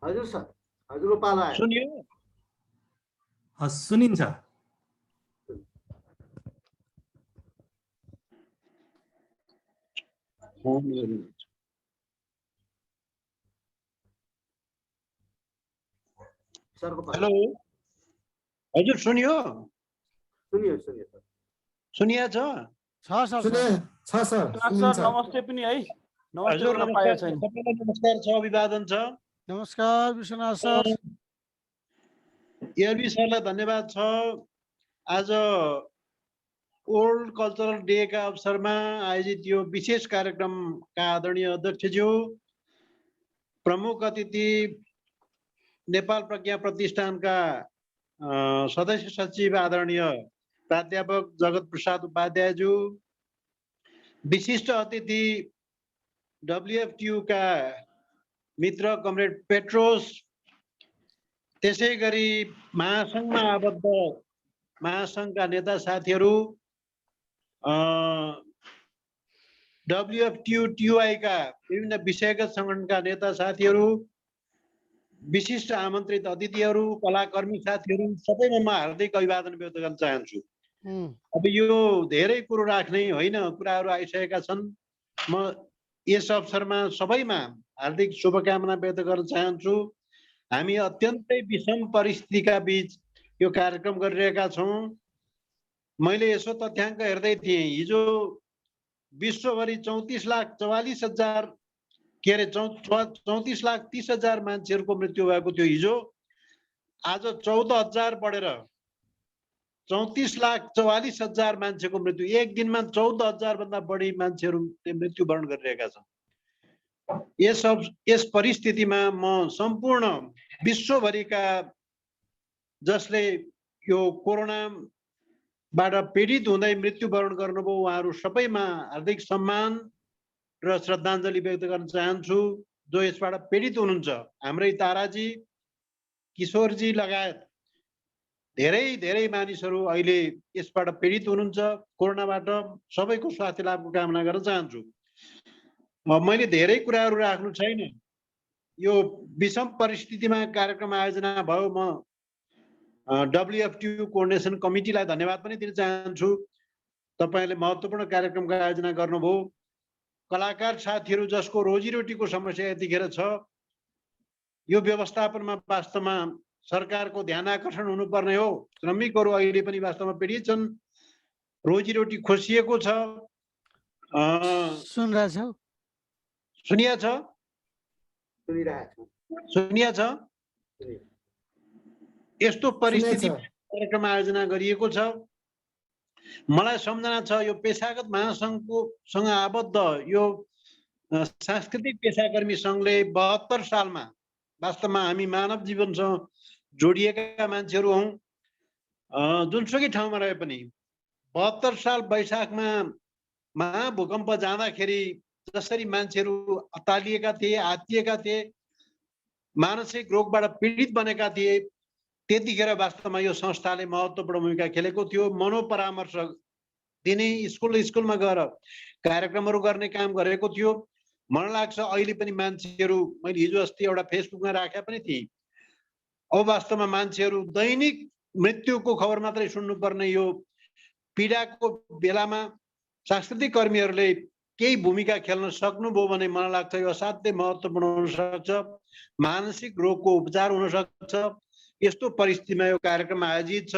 हजुर सर हजुरको पाला आयो। सुनियो? सुनिन्छ। सरको पाला। हेलो हजुर सुनियो? सुनियो सुनियो सर। सुनिया छ? सर नमस्ते पनि है। हजुर नमस्कार, सबैलाई नमस्कार छ, अभिवादन छ। नमस्कार विश्वनाथ सर। एलबी सरलाई धन्यवाद छ। आज वर्ल्ड कल्चरल डे का अवसरमा आयोजित यो विशेष कार्यक्रमका आदरणीय अध्यक्षज्यू, प्रमुख अतिथि नेपाल प्रज्ञा प्रतिष्ठानका सदस्य सचिव आदरणीय प्राध्यापक जगत प्रसाद उपाध्यायज्यू, विशिष्ट अतिथि डब्ल्युएफटियू का मित्र कमरेड पेट्रोस, त्यसै गरी महासङ्घमा आबद्ध महासङ्घका नेता साथीहरू, डब्ल्युएफटियू टियुआई का विभिन्न विषयगत सङ्गठनका नेता साथीहरू, विशिष्ट आमन्त्रित अतिथिहरू, कलाकर्मी साथीहरू, सबैमा म हार्दिक अभिवादन व्यक्त गर्न चाहन्छु। अब यो धेरै कुरो राख्ने होइन, कुराहरू आइसकेका छन्। म यस अवसरमा सबैमा हार्दिक शुभकामना व्यक्त गर्न चाहन्छु। हामी अत्यन्तै विषम परिस्थितिका बीच यो कार्यक्रम गरिरहेका छौँ। मैले यसो तथ्याङ्क हेर्दै थिएँ, हिजो विश्वभरि 34,44,000 के अरे 34,30,000 मान्छेहरूको मृत्यु भएको थियो हिजो। आज 14,000 बढेर 34,44,000 मान्छेको मृत्यु, एक दिनमा 14,000 भन्दा बढी मान्छेहरूले मृत्युवरण गरिरहेका छन्। यस परिस्थितिमा म सम्पूर्ण विश्वभरिका जसले यो कोरोनाबाट पीडित हुँदै मृत्युवरण गर्नुभयो उहाँहरू सबैमा हार्दिक सम्मान र श्रद्धाञ्जली व्यक्त गर्न चाहन्छु। जो यसबाट पीडित हुनुहुन्छ, हाम्रै ताराजी, किशोरजी लगायत धेरै धेरै मानिसहरू अहिले यसबाट पीडित हुनुहुन्छ। कोरोनाबाट सबैको स्वास्थ्य लाभको कामना गर्न चाहन्छु। मैले धेरै कुराहरू राख्नु छैन। यो विषम परिस्थितिमा कार्यक्रम आयोजना भयो। म डब्ल्युएफटियू कोअर्डिनेसन कमिटीलाई धन्यवाद पनि दिन चाहन्छु। तपाईँले महत्त्वपूर्ण कार्यक्रमको आयोजना गर्नुभयो। कलाकार साथीहरू जसको रोजीरोटीको समस्या यतिखेर छ, यो व्यवस्थापनमा वास्तवमा सरकारको ध्यान आकर्षण हुनुपर्ने हो। श्रमिकहरू अहिले पनि वास्तवमा पीडित छन्, रोजीरोटी खोसिएको छ। सुनिया छ? सुनिया छ? यस्तो परिस्थिति कार्यक्रम आयोजना गरिएको छ। मलाई सम्झना छ, यो पेशागत महासङ्घसँग आबद्ध यो सांस्कृतिक पेशाकर्मी सङ्घले 72 सालमा, वास्तवमा हामी मानव जीवनसँग जोडिएका मान्छेहरू हौँ, जुनसुकै ठाउँमा रहे पनि 72 साल वैशाखमा महाभूकम्प जाँदाखेरि जसरी मान्छेहरू अत्तालिएका थिए, आत्तिएका थिए, मानसिक रोगबाट पीडित बनेका थिए, त्यतिखेर वास्तवमा यो संस्थाले महत्त्वपूर्ण भूमिका खेलेको थियो। मनोपरामर्श दिने, स्कुलमा गएर कार्यक्रमहरू गर्ने काम गरेको थियो। मलाई लाग्छ अहिले पनि मान्छेहरू, मैले हिजो अस्ति एउटा फेसबुकमा राखेका पनि थिएँ, अब वास्तवमा मान्छेहरू दैनिक मृत्युको खबर मात्रै सुन्नुपर्ने यो पीडाको बेलामा सांस्कृतिक कर्मीहरूले केही भूमिका खेल्न सक्नुभयो भने मलाई लाग्छ यो असाध्यै महत्त्वपूर्ण हुन सक्छ। मानसिक रोगको उपचार हुन सक्छ। यस्तो परिस्थितिमा यो कार्यक्रम आयोजित छ।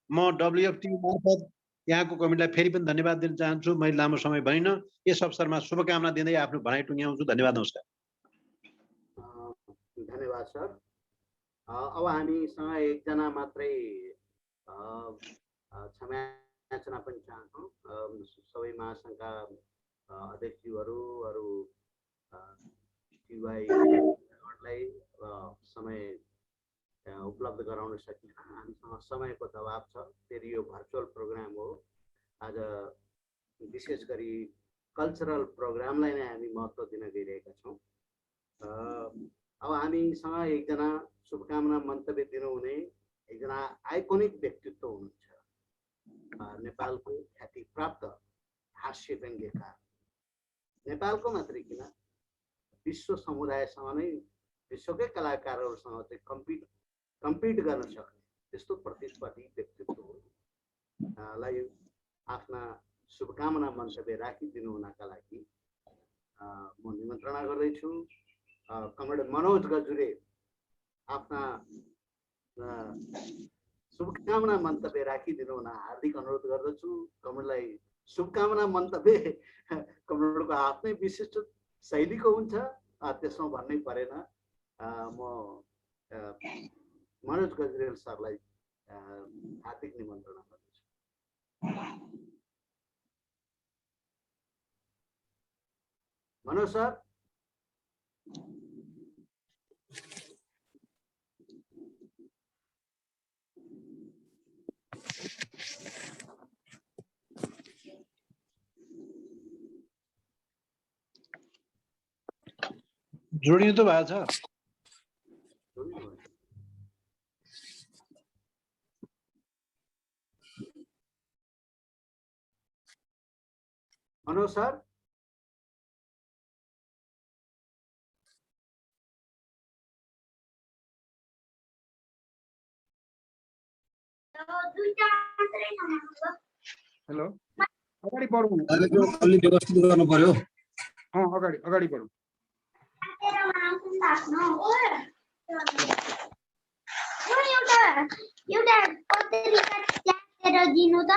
म डब्ल्युएफटी मार्फत यहाँको कमिटीलाई फेरि पनि धन्यवाद दिन चाहन्छु। मैले लामो समय भनिन, यस अवसरमा शुभकामना दिँदै आफ्नो भनाइ टुङ्ग्याउँछु। धन्यवाद, नमस्कार। धन्यवाद सर। अब हामीसँग एकजना मात्रै क्षमा याचना पनि चाहन्छौँ। सबै महासङ्घका अध्यक्षज्यूहरू अरू टिवाईलाई समय उपलब्ध गराउन सकिन। हामीसँग समयको दबाव छ, फेरि यो भर्चुअल प्रोग्राम हो। आज विशेष गरी कल्चरल प्रोग्रामलाई नै हामी महत्त्व दिन गइरहेका छौँ। अब हामीसँग एकजना शुभकामना मन्तव्य दिनुहुने एकजना आइकोनिक व्यक्तित्व हुनुहुन्छ, नेपालको ख्यातिप्राप्त हास्य व्यङ्ग्यकार। नेपालको मात्रै किन, विश्व समुदायसँग नै, विश्वकै कलाकारहरूसँग चाहिँ कम्पिट गर्न सक्ने त्यस्तो प्रतिस्पर्धी व्यक्तित्व हो। लाई आफ्ना शुभकामना मन्तव्य राखिदिनु हुनका लागि म निमन्त्रणा गर्दैछु। कमरेड मनोज गजुरे आफ्ना शुभकामना मन्तव्य राखिदिनु हुन हार्दिक अनुरोध गर्दछु। कमरेडलाई शुभकामना मन्तव्य कमरेडको आफ्नै विशिष्ट शैलीको हुन्छ, त्यसमा भन्नै परेन। म मनोज गजरेल सरलाई हार्दिक निमन्त्रणा गर्दछु। मनोज सर। जोडिनु त भएको छ। मनोज सर। हेलो, अगाडि बढौँ। अलि व्यवस्थित गर्नु पर्यो। अगाडि बढौँ। एउटा पत्रिका च्यातेर दिनु त।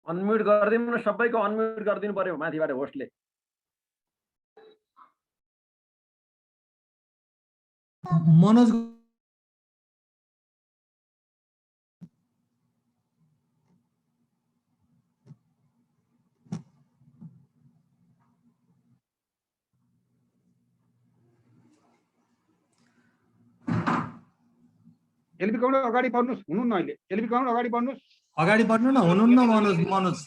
अनम्युट गरिदिनु न, सबैको अनम्युट गरिदिनु पर्यो माथिबाट होस्टले। मनोज एलबी कमल अगाडि बढ्नुस्, हुनुहुन्न अहिले। एलबी कमल अगाडि बढ्नुस्। अगाडि बढ्नु न, हुनुहुन्न मनोज।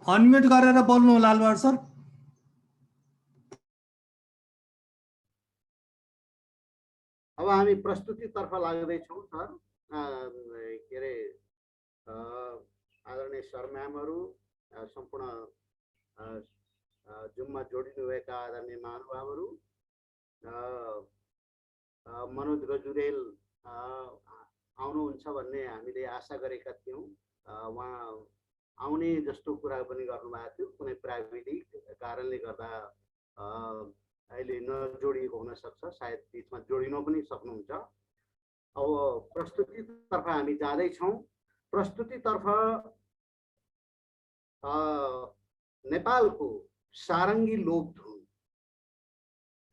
अनम्युट गरेर बोल्नु लालबार सर। अब हामी प्रस्तुतितर्फ लाग्दैछौँ सर। के अरे आदरणीय सर म्यामहरू, सम्पूर्ण जुममा जोडिनुभएका आदरणीय महानुभावहरू, मनोज गजुरेल आउनुहुन्छ भन्ने हामीले आशा गरेका थियौँ। उहाँ आउने जस्तो कुरा पनि गर्नुभएको थियो, कुनै प्राविधिक कारणले गर्दा अहिले नजोडिएको हुनसक्छ, सायद बिचमा जोडिन पनि सक्नुहुन्छ। अब प्रस्तुतितर्फ हामी जाँदैछौँ। प्रस्तुतितर्फ नेपालको सारङ्गी लोकधुन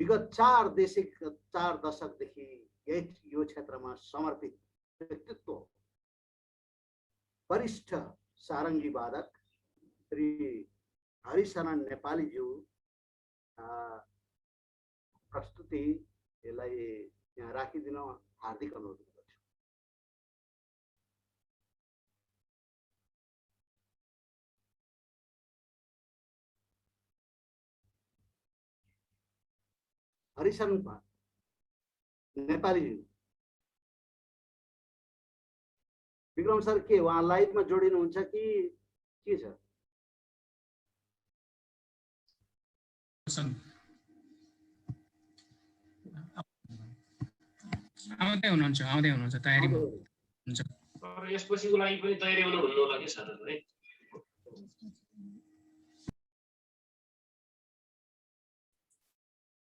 विगत 4 दशकदेखि यो क्षेत्रमा समर्पित व्यक्तित्व वरिष्ठ सारङ्गी वादक श्री हरिशरण नेपालीज्यू प्रस्तुतिलाई यहाँ राखिदिन हार्दिक अनुरोध गर्छु। हरिशरण नेपालीज्यू। विक्रम सर के उहाँ लाइभमा जोडिनुहुन्छ कि के छ? आउँदै हुनुहुन्छ तयारी हुन्छ। यसपछिको लागि पनि तयारी हुनु भन्नु होला कि सर है।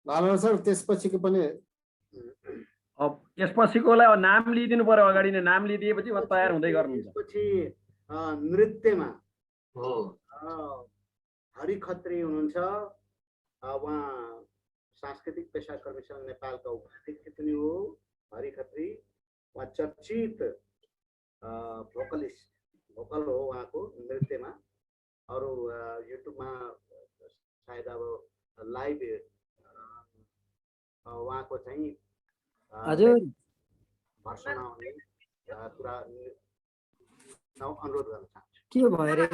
लालन सर त्यसपछिको पनि अब यसपछिकोलाई नाम लिइदिनु पर्यो, अगाडि नै नाम लिइदिएपछि तयार हुँदै गर्नुहुन्छ। त्यसपछि नृत्यमा हरि खत्री हुनुहुन्छ, उहाँ सांस्कृतिक पेसाकर्मी सङ्घ नेपालका उपाध्यक्ष पनि हो। हरि खत्री उहाँ चर्चित भोकल हो उहाँको नृत्यमा। अरू युट्युबमा सायद अब लाइभ उहाँको चाहिँ हजुर भर्सन आउने कुरा अनुरोध गर्न चाहन्छु। के भयो रे?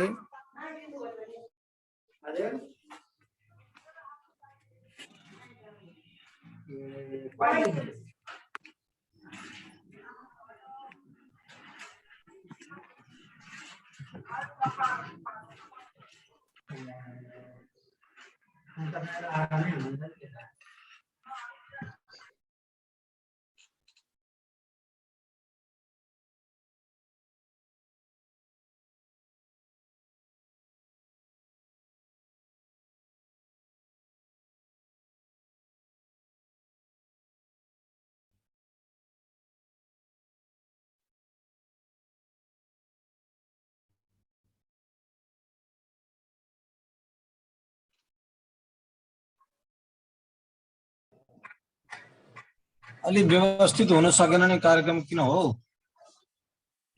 अलि व्यवस्थित हुन सकेन नि कार्यक्रम, किन हो?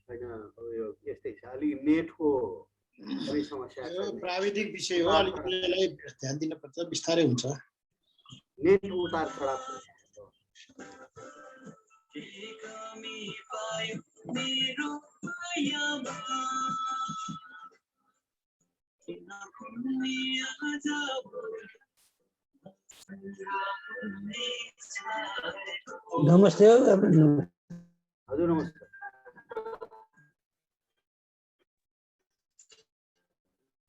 होइन यो यस्तै छ, अलि नेटको पनि समस्या छ। प्राविधिक विषय हो, अलिक यसलाई ध्यान दिन पर्छ, बिस्तारै हुन्छ। नेट उतार चढाव नमस्ते। हजुर नमस्कार।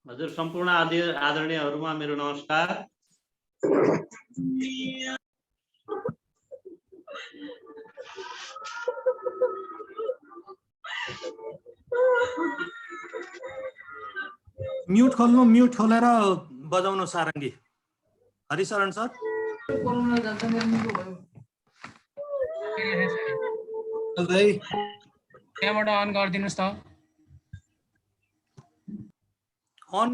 हजुर सम्पूर्ण आदरणीयहरुमा मेरो नमस्कार। म्युट खोल्नु, म्युट खोलेर बजाउनु सारङ्गी। हरिशरण सर त्यहाँबाट अन गरिदिनुस् त। अन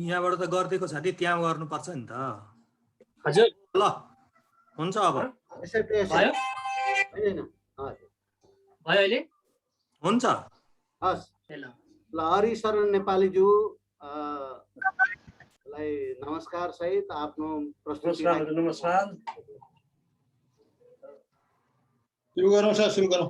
यहाँबाट त गरिदिएको छ नि, त्यहाँ गर्नुपर्छ नि त। हजुर ल हुन्छ। अब भयो अहिले हुन्छ। हस् ल, हरिशरण नेपालीज्यू लाई नमस्कार सहित आफ्नो प्रस्तुति नमस्कार। सुरु गरौँ सर, सुरु गरौँ।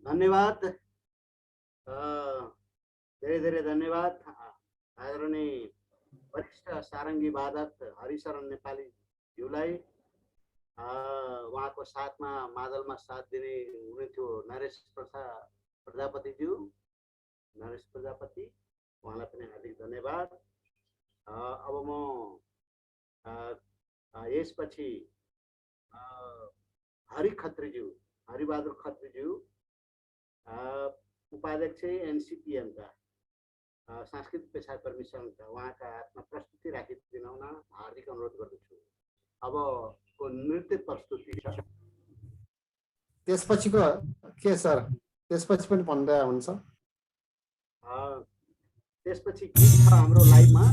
धन्यवाद, धेरै धेरै धन्यवाद आदरणीय वरिष्ठ सारङ्गी वादक हरिशरण नेपाली ज्यूलाई। उहाँको साथमा मादलमा साथ दिने हुनुहुन्थ्यो नरेश प्रजापतिज्यू, नरेश प्रजापति, उहाँलाई पनि हार्दिक धन्यवाद। अब म यसपछि हरिबहादुर खत्रीज्यू उपाध्यक्ष एनसिपिएमका सांस्कृतिक पेसाकर्मी सङ्घका उहाँका हातमा प्रस्तुति राखिदिन हार्दिक अनुरोध गर्दछु। अब को नृत्य प्रस्तुति छ। त्यसपछिको के सर? त्यसपछि पनि भन्दा हुन्छ? त्यसपछि गीत छ हाम्रो लाइभमा।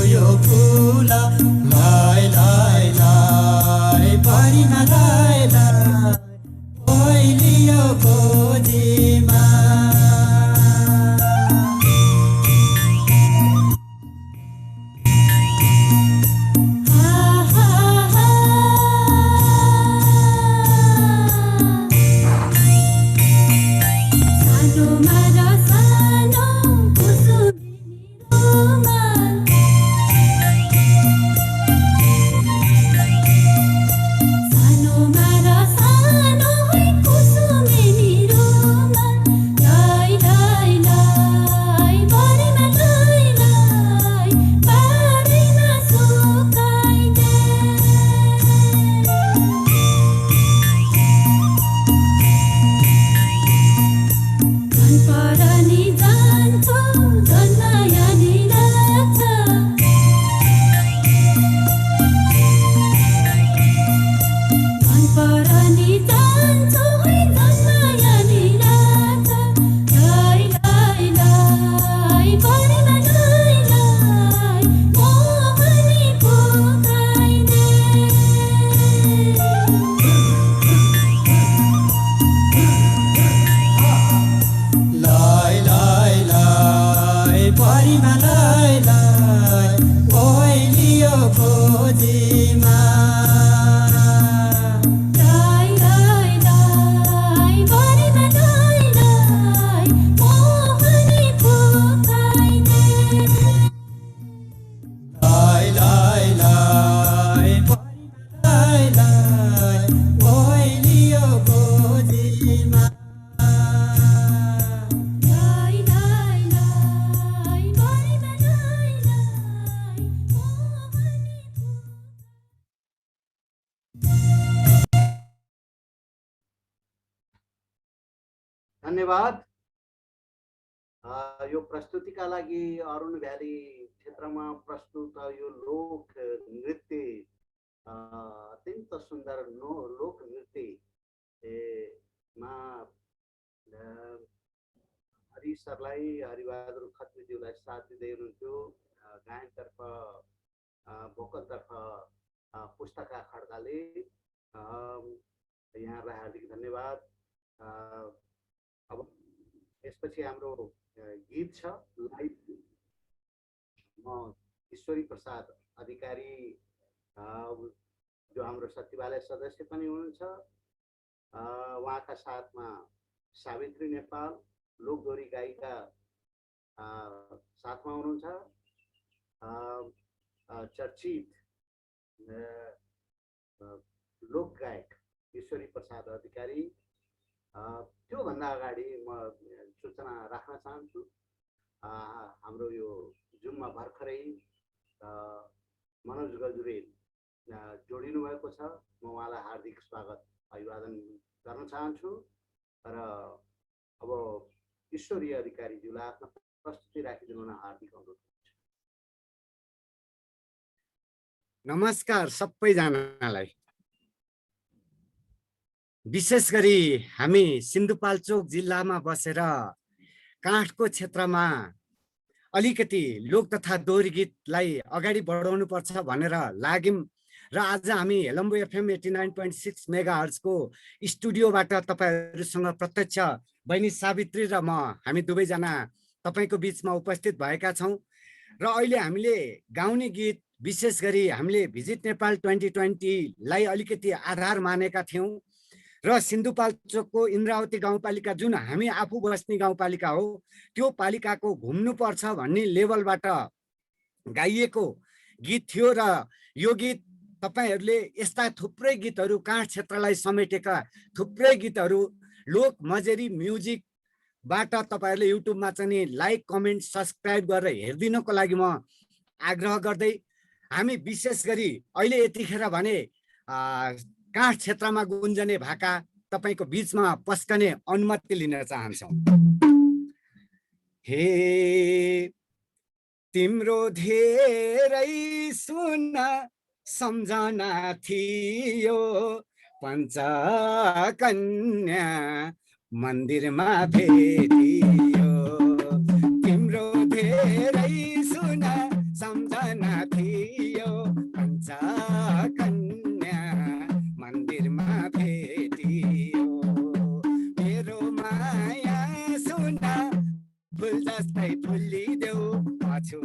यो फूल धन्यवाद। यो प्रस्तुतिका लागि अरुण भ्याली क्षेत्रमा प्रस्तुत यो लोक नृत्य अत्यन्त सुन्दर लोक नृत्यमा हरि सरलाई, हरिबहादुर खत्रीज्यूलाई साथ दिँदै हुनुहुन्थ्यो। गायनतर्फ भोकलतर्फ पुस्तका खड्काले। यहाँलाई हार्दिक धन्यवाद। अब यसपछि हाम्रो गीत छ लाइभ। म ईश्वरी प्रसाद अधिकारी जो हाम्रो सचिवालय सदस्य पनि हुनुहुन्छ, उहाँका साथमा सावित्री नेपाल लोकदोरी गायिका साथमा हुनुहुन्छ, चर्चित लोक गायक ईश्वरी प्रसाद अधिकारी। त्योभन्दा अगाडि म सूचना राख्न चाहन्छु, हाम्रो यो जुममा भर्खरै मनोज गजुरेल जोडिनु भएको छ। म उहाँलाई हार्दिक स्वागत अभिवादन गर्न चाहन्छु। र अब ईश्वरी अधिकारीज्यूलाई आफ्नो प्रस्तुति राखिदिनु हुन हार्दिक अनुरोध गर्छु। नमस्कार सबैजनालाई। विशेष गरी हामी सिन्धुपाल्चोक जिल्लामा बसेर काठको क्षेत्रमा अलिकति लोक तथा दोहोरी गीतलाई अगाडि बढाउनु पर्छ भनेर लाग्यौं र आज हामी हेलम्बु एफएम 89.6 मेगाहर्जको स्टुडियोबाट तपाईहरुसँग प्रत्यक्ष बहिनी सावित्री र म हामी दुवैजना तपाईको बीचमा उपस्थित भएका छौं। र अहिले हामीले गाउने गीत विशेष गरी हामीले भिजिट नेपाल 2020 लाई अलिकति आधार मानेका थियौं र सिन्धुपाल्चोकको इन्द्रावती गाउँपालिका जुन हामी आफू बस्ने गाउँपालिका हो त्यो पालिकाको घुम्नु पर्छ भन्ने लेभलबाट गाइएको गीत थियो। र यो गीत तपाईहरुले यस्ता थुप्रै गीतहरू काठ क्षेत्रलाई समेटेका थुप्रै गीतहरू लोक मजेरी म्युजिकबाट तपाईहरुले युट्युबमा चाहिँ लाइक कमेन्ट सब्स्क्राइब गरेर हेर्दिनको लागि म आग्रह गर्दै हामी विशेष गरी अहिले यतिखेर भने काठ क्षेत्रमा गुन्जने भाका तपाईको बीचमा पस्कने अनुमति लिन चाहन्छौं। हे तिम्रो धेरै सुन सम्झना थियो पञ्चकन्या मन्दिरमा भेटियो। तिम्रो धेरै सुन सम्झना थियो पञ्चकन्या मन्दिरमा भेटियो। मेरो माया सुन फुल जस्तै फुलिदेऊ छु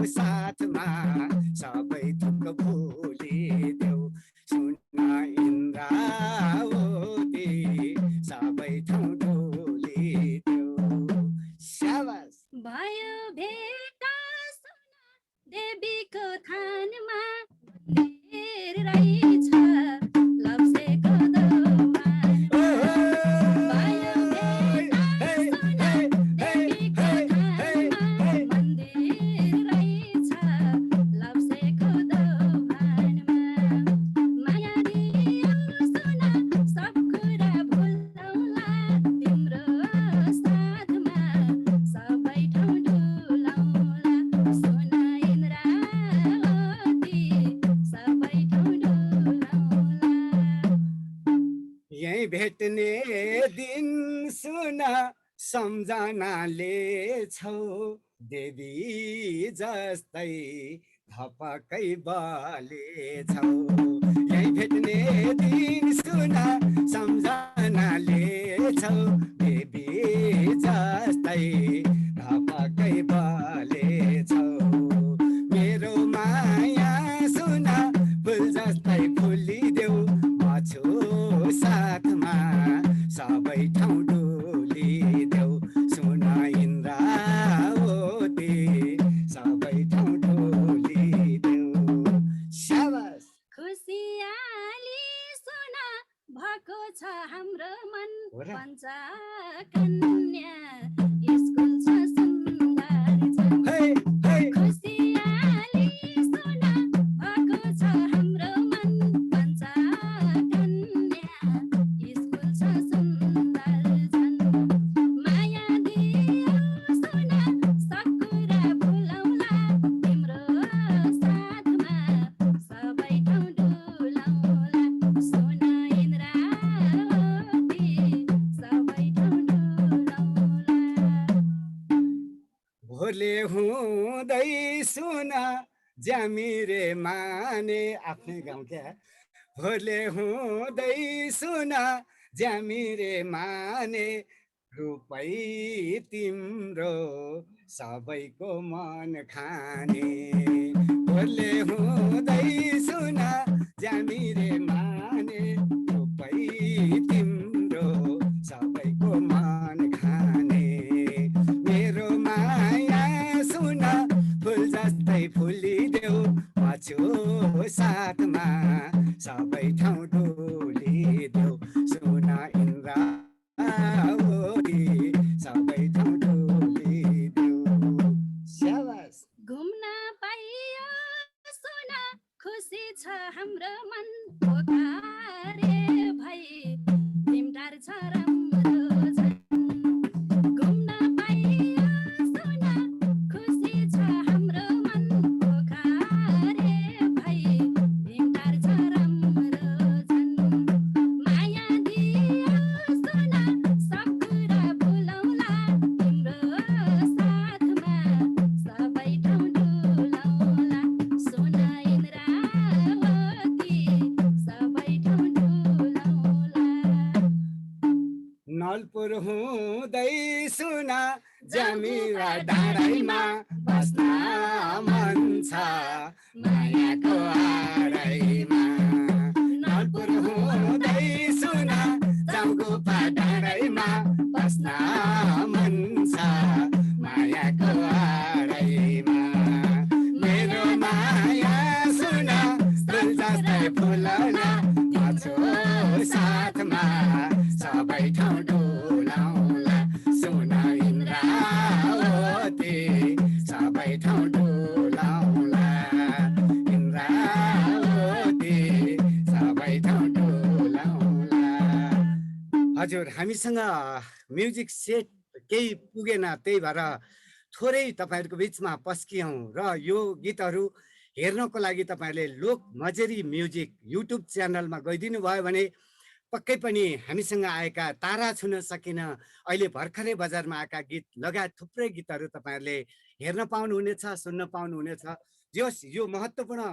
साथमा सबै थुक भुलिदेऊ। सुन इन्द्रावती सबै ठाउँ डोलिदेऊ। भयो भेटा सुना देवीको थानमा मन्दिर रहेछ लप्सेको दोभानमा भयो भेटा सुना देवीको थानमा मन्दिर रहेछ लप्सेको दोभानमा माया दियो सुना सब कुरा भुलौला तिम्रो साथमा सबै ठाउँ डुलाउला सुना इन्द्रावती सबै ठाउँ डुलाउला यही भेट्ने दिन सुना सम्झनाले छौ देवी जस्तै धपकै बले छौ यही भेट्ने दिन सुना सम्झनाले छौ देवी जस्तै धपकै बले छौ मेरो माया सुना फुल जस्तै फुलिदेऊ म छु साथमा सबै ठाउँ डुलिदेऊ सुना इन्द्रावती सबै ठाउँ डुलिदेऊ शाबास खुसियाली सुना भएको छ हाम्रो मन हो र? पञ्चकन्या स्कुल छ सुन्दर छन् खुसियाली सुना भएको छ हाम्रो मन पञ्चकन्या स्कुल छ सुन्दर छन् माया दियो सुना सब कुरा भुलौला तिम्रो साथमा सबै ठाउँ डुलाउला सुना इन्द्रावती सबै ठाउँ डुलाउला भोले हुँदै सुना ज्यामिरे माने आफ्नै गाउँ क्या भोले हुँदै सुना ज्यामिरे माने रूपै तिम्रो सबैको मन खाने भोले हुँदै सुना ज्यामिरे माने रूपै तिम्रो सबैको मन खाने मेरो माया सुना फुल जस्तै फुलिदेऊ म छु साथमा सबै ठाउँ डुलिदेऊ सुना इन्द्रावती सबै ठाउँ डुलिदेऊ शाबास घुम्न पाइयो सुना खुसी छ हाम्रो मन पोखरे भई तिमटार छ राम्रो छन् घुम्न पाइयो सुना खुसी छ हाम्रो मन पोखरे भई तिमटार छ राम्रो छन् माया दियो सुना सब कुरा भुलौला तिम्रो साथमा सबै ठाउँ डुलाउला सुना इन्द्रावती सबै ठाउँ डुलाउला नलपुर हुँदै सुना जमिरा डाँडैमा बस्न मन छ मायाको आडैमा नलपुर हुँदै सुना जाउगुफा डाँडैमा बस्न मन छ मायाको आडैमा मेरो माया सुना फुल जस्तै फुलौला म छु साथमा सबै ठाउँ डुलाउला सुना इन्द्रावती सबै ठाउँ डुलाउला इन्द्रावती सबै ठाउँ डुलाउला हजुर हामीसँग म्युजिक सेट केही पुगेन त्यही भएर थोरै तपाईँहरूको बिचमा पस्कियौँ र यो गीतहरू हेर्नको लागि तपाईँहरूले लोक मजेरी म्युजिक युट्युब च्यानलमा गइदिनु भयो भने पक्कै पनि हामीसँग आएका तारा छुन सकिन अहिले भर्खरै बजारमा आएका गीत लगायत थुप्रै गीतहरू तपाईँहरूले हेर्न पाउनुहुनेछ सुन्न पाउनुहुनेछ जस यो महत्त्वपूर्ण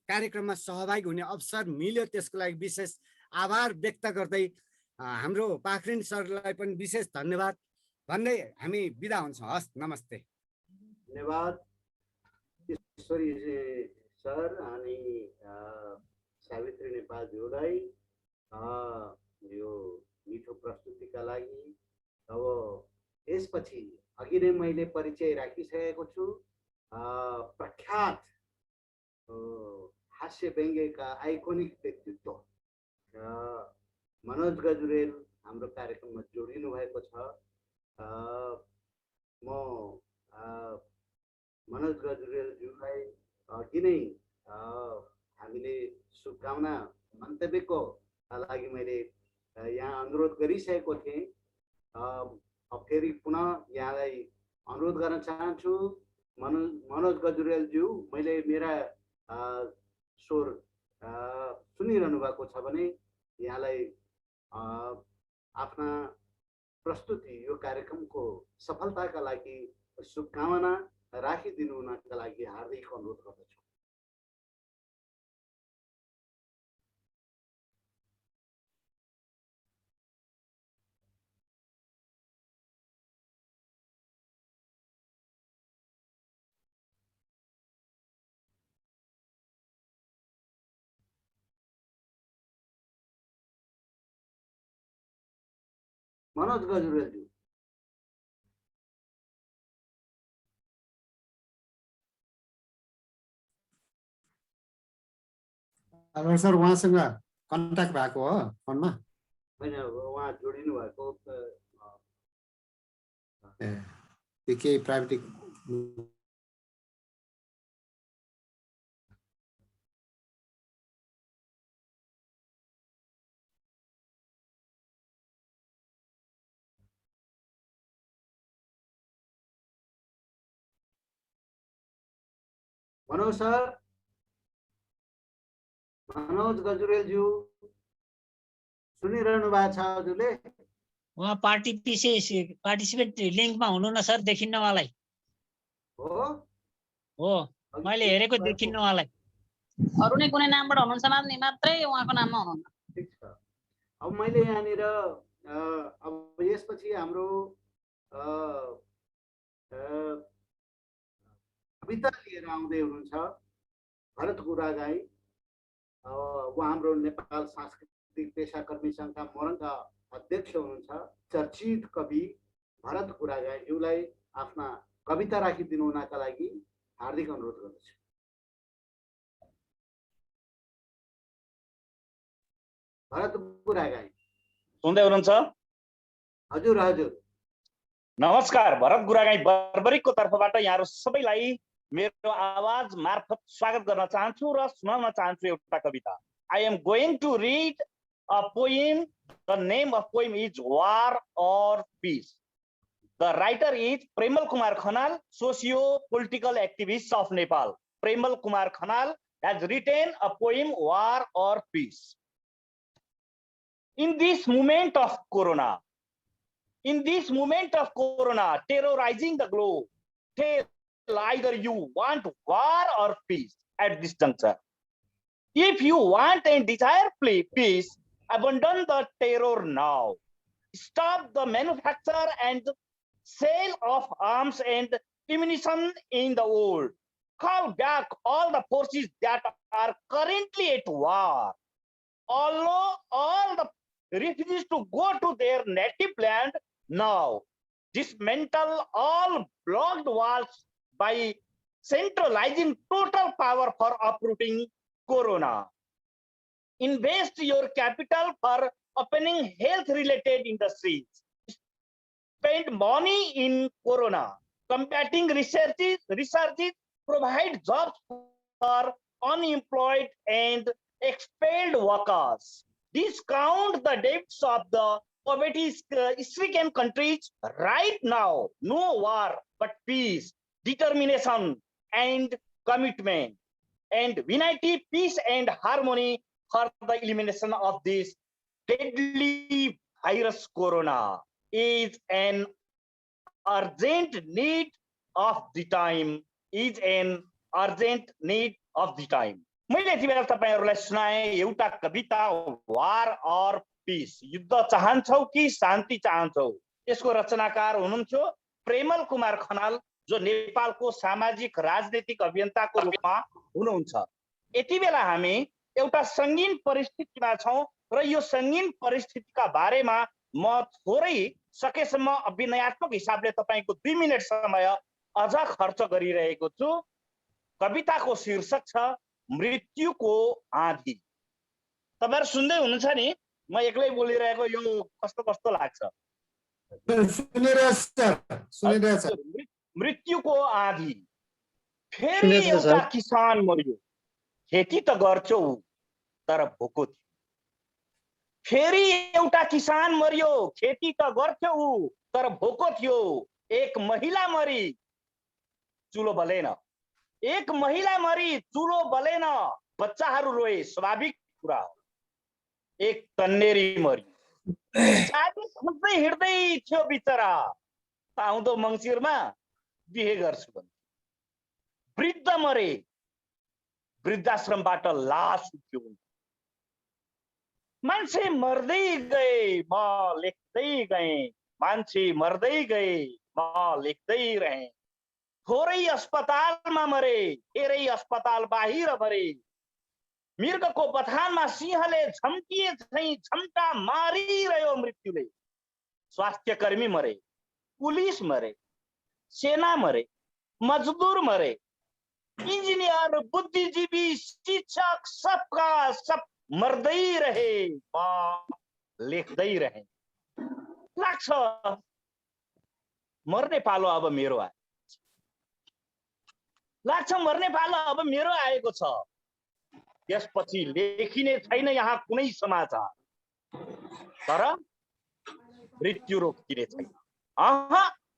कार्यक्रममा सहभागी हुने अवसर मिल्यो त्यसको लागि विशेष आभार व्यक्त गर्दै हाम्रो पाखरिन सरलाई पनि विशेष धन्यवाद भन्दै हामी बिदा हुन्छौँ हस् नमस्ते धन्यवाद ईश्वरी सर अनि सावित्री नेपालज्यूलाई यो मिठो प्रस्तुतिका लागि अब यसपछि अघि नै मैले परिचय राखिसकेको छु। प्रख्यात हास्य व्यङ्ग्यका आइकोनिक व्यक्तित्व मनोज गजुरेल हाम्रो कार्यक्रममा जोडिनु भएको छ। म मनोज गजुरेलज्यूलाई अघि नै हामीले शुभकामना मन्तव्यको लागि मैले यहाँ अनुरोध गरिसकेको थिएँ। फेरि पुनः यहाँलाई अनुरोध गर्न चाहन्छु, मनोज गजुरेलज्यू, मैले मेरा स्वर सुनिरहनु भएको छ भने यहाँलाई आफ्ना प्रस्तुति यो कार्यक्रमको सफलताका लागि शुभकामना राखिदिनु हुनका लागि हार्दिक अनुरोध गर्दछु। मनोज गजुरेलज्यू। सर उहाँसँग कन्ट्याक्ट भएको हो फोनमा? होइन, उहाँ जोडिनु भएको केही प्राइभेट मनोज सर, मनोज गजुरेलज्यू सुनिरहनु भएको छ हजुरले? उहाँ पार्टिसिपेट लिङ्कमा हुनु न सर, देखिन्न उहाँलाई। हो, मैले हेरेको देखिन्न उहाँलाई। अरू नै कुनै नामबाट हुनुहुन्छ नि, मात्रै उहाँको नाममा हुनुहुन्न। ठिक छ। अब मैले यहाँनिर अब यसपछि हाम्रो कविता लिएर आउँदै हुनुहुन्छ भरत गुरागाई। उहाँ हाम्रो नेपाल सांस्कृतिक पेशाकर्मी सङ्घका मोरङका अध्यक्ष हुनुहुन्छ। चर्चित कवि भरत गुरागाईज्यूलाई आफ्ना कविता राखिदिनु हुनका लागि हार्दिक अनुरोध गर्दछु। भरत गुरागाई सुन्दै हुनुहुन्छ? हजुर हजुर। नमस्कार, भरत गुरागाई बर्बरिकको तर्फबाट यहाँहरू सबैलाई मेरो आवाज मार्फत स्वागत गर्न चाहन्छु र सुनाउन चाहन्छु एउटा कविता। I am going to read a poem. The name of poem is War or Peace. The writer is Premal Kumar Khanal, socio-political activist of Nepal. Premal Kumar Khanal has written a poem, War or Peace. In this moment of corona, terrorizing the globe, tell either you want war or peace at this juncture. If you want and desire peace, abandon the terror now. Stop the manufacture and sale of arms and ammunition in the world. Call back all the forces that are currently at war. Allow all the refugees to go to their native land now. Dismantle all blocked walls by centralizing total power for uprooting corona. Invest your capital for opening health-related industries. Spend money in corona. Combating researches, provide jobs for unemployed and expelled workers. Discount the debts of the poverty-stricken countries right now. No war, but peace, determination, and commitment. And unity, peace, and harmony for the elimination of this deadly virus corona is an urgent need of the time. मैले यति बेला तपाईहरुलाई सुनाए एउटा कविता, वार और piece. युद्ध चाहन्छौ कि शान्ति चाहन्छौ? यसको रचनाकार हुनुहुन्थ्यो प्रेमल कुमार खनाल, जो नेपालको सामाजिक राजनीतिक अभियन्ताको रूपमा हुनुहुन्छ। यति बेला हामी एउटा संगीन परिस्थितिमा छौं र यो संगीन परिस्थितिका बारेमा म थोरै सकेसम्म अभिनयात्मक हिसाबले तपाईँको 2 मिनेट समय अझ खर्च गरिरहेको छु। कविताको शीर्षक छ मृत्युको आँधी। तपाईहरु सुन्दै हुनुहुन्छ नि? म एक्लै बोलिरहेको यो कस्तो कस्तो लाग्छ? मृत्युको आँधी। फेरि एउटा किसान मर्यो, खेती त गर्छौ तर भोको थियो। फेरि एउटा किसान मर्यो, खेती त गर्थ्यौ तर भोको थियो। एक महिला मरी, चुलो बलेन। एक महिला मरी, चुलो बलेन। बच्चाहरू रोए, स्वाभाविक कुरा हो। एक तन्नेरी मरी, शादी खोज्दै हिँड्दै थियो बिचरा। आउँदो मङ्सिरमा बिहे गर्छु भन्थे। वृद्ध मरे, वृद्धाश्रमबाट लास उठ्यो। मान्छे मर्दै गए, म लेख्दै गएँ। मान्छे मर्दै गए, म लेख्दै रहेँ। थोरै अस्पतालमा मरे, धेरै अस्पताल बाहिर मरे। मृगको बथानमा सिंहले झम्टिए झैं झम्टा मारिरह्यो मृत्युले। स्वास्थ्यकर्मी मरे, पुलिस मरे, सेना मरे, मजदूर मरे, इंजीनियर, बुद्धिजीवी, शिक्षक, सबका सब मर्दै रहे, म लेख्दै रहे। लाग्छ मर्ने पालो अब मेरो आयो। लाग्छ मर्ने पालो अब मेरो आएको छ। त्यसपछि लेखिने छैन यहाँ कुनै समाचार, तर मृत्यु रोकिने छैन।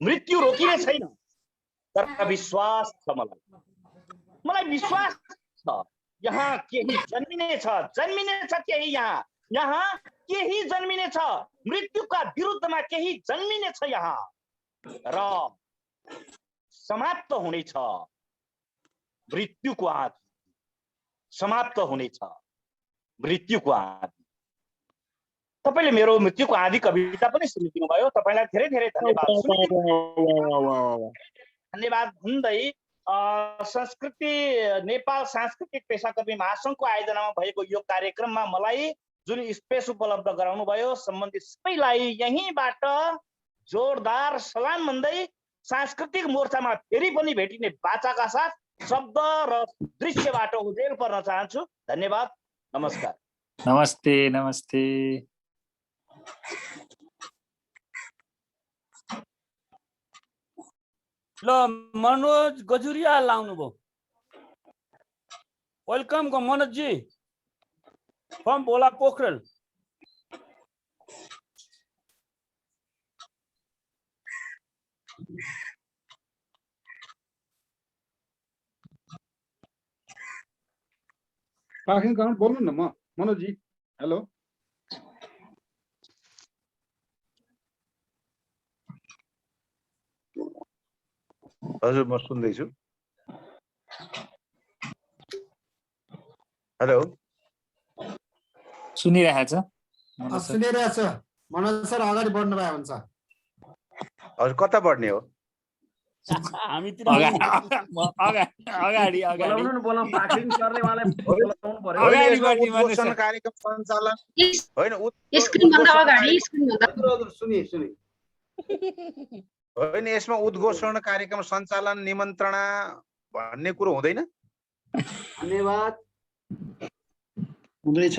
मृत्यु रोकिने छैन, तर विश्वास छ मलाई विश्वास छ यहाँ केही जन्मिने छ केही यहाँ केही जन्मिने छ। मृत्युका विरुद्धमा केही जन्मिने छ यहाँ र समाप्त हुनेछ मृत्युको आँधी। समाप्त हुनेछ मृत्युको आँधी। तपाईले मेरो मृत्युको आँधी कविता पनि सुनिदिनु भयो। तपाईलाई धेरै धेरै धन्यवाद। धन्यवाद भन्दै संस्कृति नेपाल सांस्कृतिक पेशाकर्मी महासंघको आयोजनामा भएको यो कार्यक्रममा मलाई जुन स्पेस उपलब्ध गराउनु भयो सम्बन्धित सबैलाई यहीँबाट जोरदार सलाम भन्दै सांस्कृतिक मोर्चामा फेरि पनि भेटिने बाचाका साथ शब्द र दृश्यबाट उजेल पर्न चाहन्छु। धन्यवाद, नमस्कार। नमस्ते नमस्ते। ल मनोज गजुरिया लाउनु भयो। वेलकम को मनोज जी फ्रम भोला पोखरेल। पाखिन गाउँ बोल्नु न। म मनोज जी हेलो। हजुर म सुन्दैछु। हेलो सुनिरहेछ सुनिरहेछ। मनोज सर अगाडि बढ्नु भए हुन्छ। हजुर कता बढ्ने हो? हामीतिर अगाडि उद्घोषण कार्यक्रम सञ्चालन होइन होइन यसमा उद्घोषण कार्यक्रम सञ्चालन निमन्त्रणा भन्ने कुरो हुँदैन। धन्यवाद। हुँदैछ।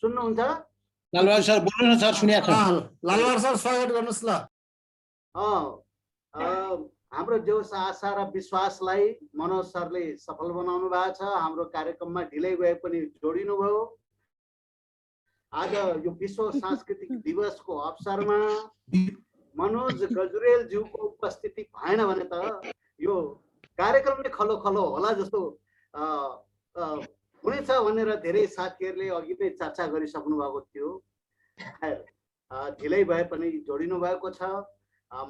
सुन्नुहुन्छ? लालबार सर बोल्नु न सर। सुनिएको लालबार सर स्वागत गर्नुहोस् ल। हाम्रो जोस आशा र विश्वासलाई मनोज सरले सफल बनाउनु भएको छ। हाम्रो कार्यक्रममा ढिलै गए पनि जोडिनु भयो। आज यो विश्व सांस्कृतिक दिवसको अवसरमा मनोज गजुरेल ज्यूको उपस्थिति भएन भने त यो कार्यक्रम नै खलो खलो होला जस्तो हुनेछ भनेर धेरै साथीहरूले अघि नै चर्चा गरिसक्नु भएको थियो। ढिलै भए पनि जोडिनु भएको छ।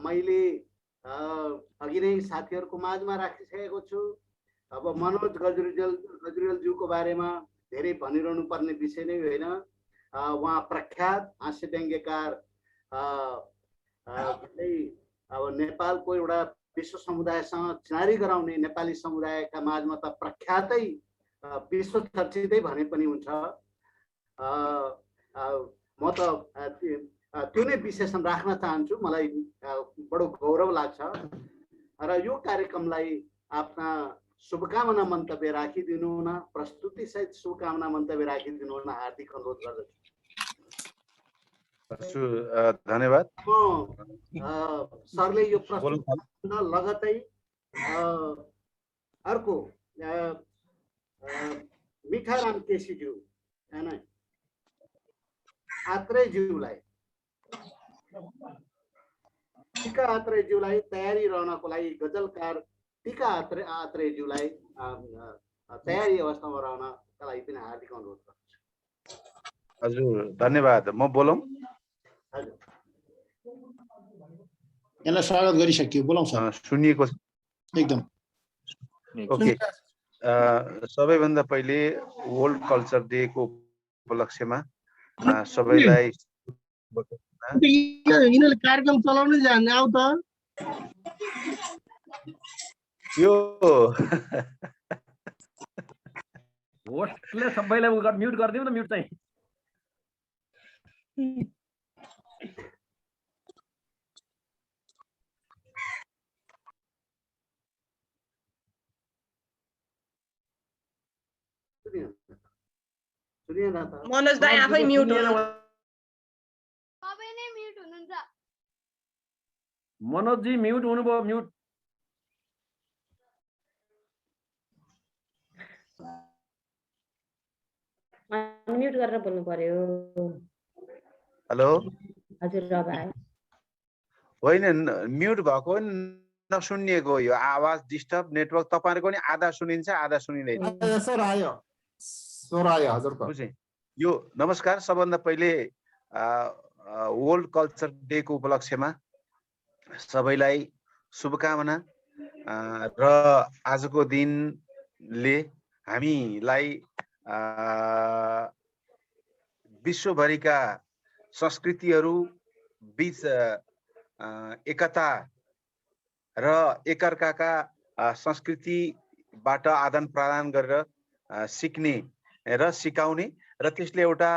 मैले अघि नै साथीहरूको माझमा राखिसकेको छु। अब मनोज गजुरेल ज्यूको बारेमा धेरै भनिरहनु पर्ने विषय नै होइन। उहाँ प्रख्यात हास्य व्यङ्ग्यकार अब नेपालको एउटा विश्व समुदायसँग चिनारी गराउने नेपाली समुदायका माझमा त प्रख्यातै विश्व चर्चितै भने पनि हुन्छ। म त त्यो नै विशेषण राख्न चाहन्छु। मलाई बडो गौरव लाग्छ र यो कार्यक्रमलाई आफ्ना शुभकामना मन्तव्य राखिदिनु हुन, प्रस्तुति सहित शुभकामना मन्तव्य राखिदिनु हुन हार्दिक अनुरोध गर्दछु। धन्यवाद। सरले यो प्रस्तुति लगतै अर्को मिठाराम केसीज्यू हैन आत्रेयज्यूलाई टीका आत्रेयज्यूलाई तयारी रहनको लागि गजलकार टीका आत्रेयज्यूलाई तयारी अवस्थामा रहनका लागि पनि हार्दिक अनुरोध गर्छु। हजुर धन्यवाद। म बोलौँ? यसलाई स्वागत गरिसक्यो, बोलाउँ सर। सुनिएको छ एकदम। ओके। सबैभन्दा पहिले वर्ल्ड कल्चर डे को उपलक्ष्यमा सबैलाई यिनीहरूले कार्यक्रम चलाउनै जान्ने आउ त यो होस्टले सबैलाई म्युट गरिदिउँ न, म्युट चाहिँ। मनोज दाइ आफै म्युट हुनु। सबै नै म्युट हुनुहुन्छ। मनोज जी म्युट हुनुभयो, म्युट। म्युट गरेर बोल्नु पर्यो। हेलो हजुर अब आयो। होइन म्युट भएको नसुनिएको, यो आवाज डिस्टर्ब नेटवर्क तपाईहरुको नि आधा सुनिन्छ आधा सुनिँदैन। सर आयो, स्वर आयो हजुरको। बुझे यो। नमस्कार। सबभन्दा पहिले वर्ल्ड कल्चर डे को उपलक्ष्यमा सबैलाई शुभकामना र आजको दिनले हामीलाई विश्वभरिका संस्कृतिहरू बीच एकता र एकअर्काका संस्कृतिबाट आदान प्रदान गरेर सिक्ने र सिकाउने र त्यसले एउटा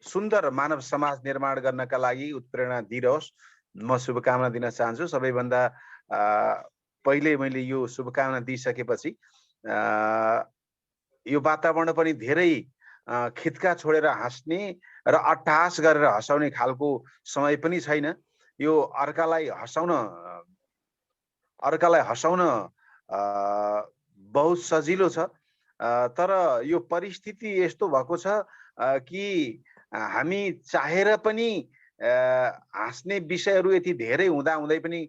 सुन्दर मानव समाज निर्माण गर्नका लागि उत्प्रेरणा दिइरहोस्, म शुभकामना दिन चाहन्छु। सबैभन्दा पहिले मैले यो शुभकामना दिइसकेपछि यो वातावरण पनि धेरै खित्का छोडेर हाँस्ने र अट्टहास गरेर हँसाउने खालको समय पनि छैन। यो अर्कालाई हँसाउन बहुत सजिलो छ, तर यो परिस्थिति यस्तो भएको छ कि हामी चाहेर पनि हाँस्ने विषयहरू यति धेरै हुँदाहुँदै पनि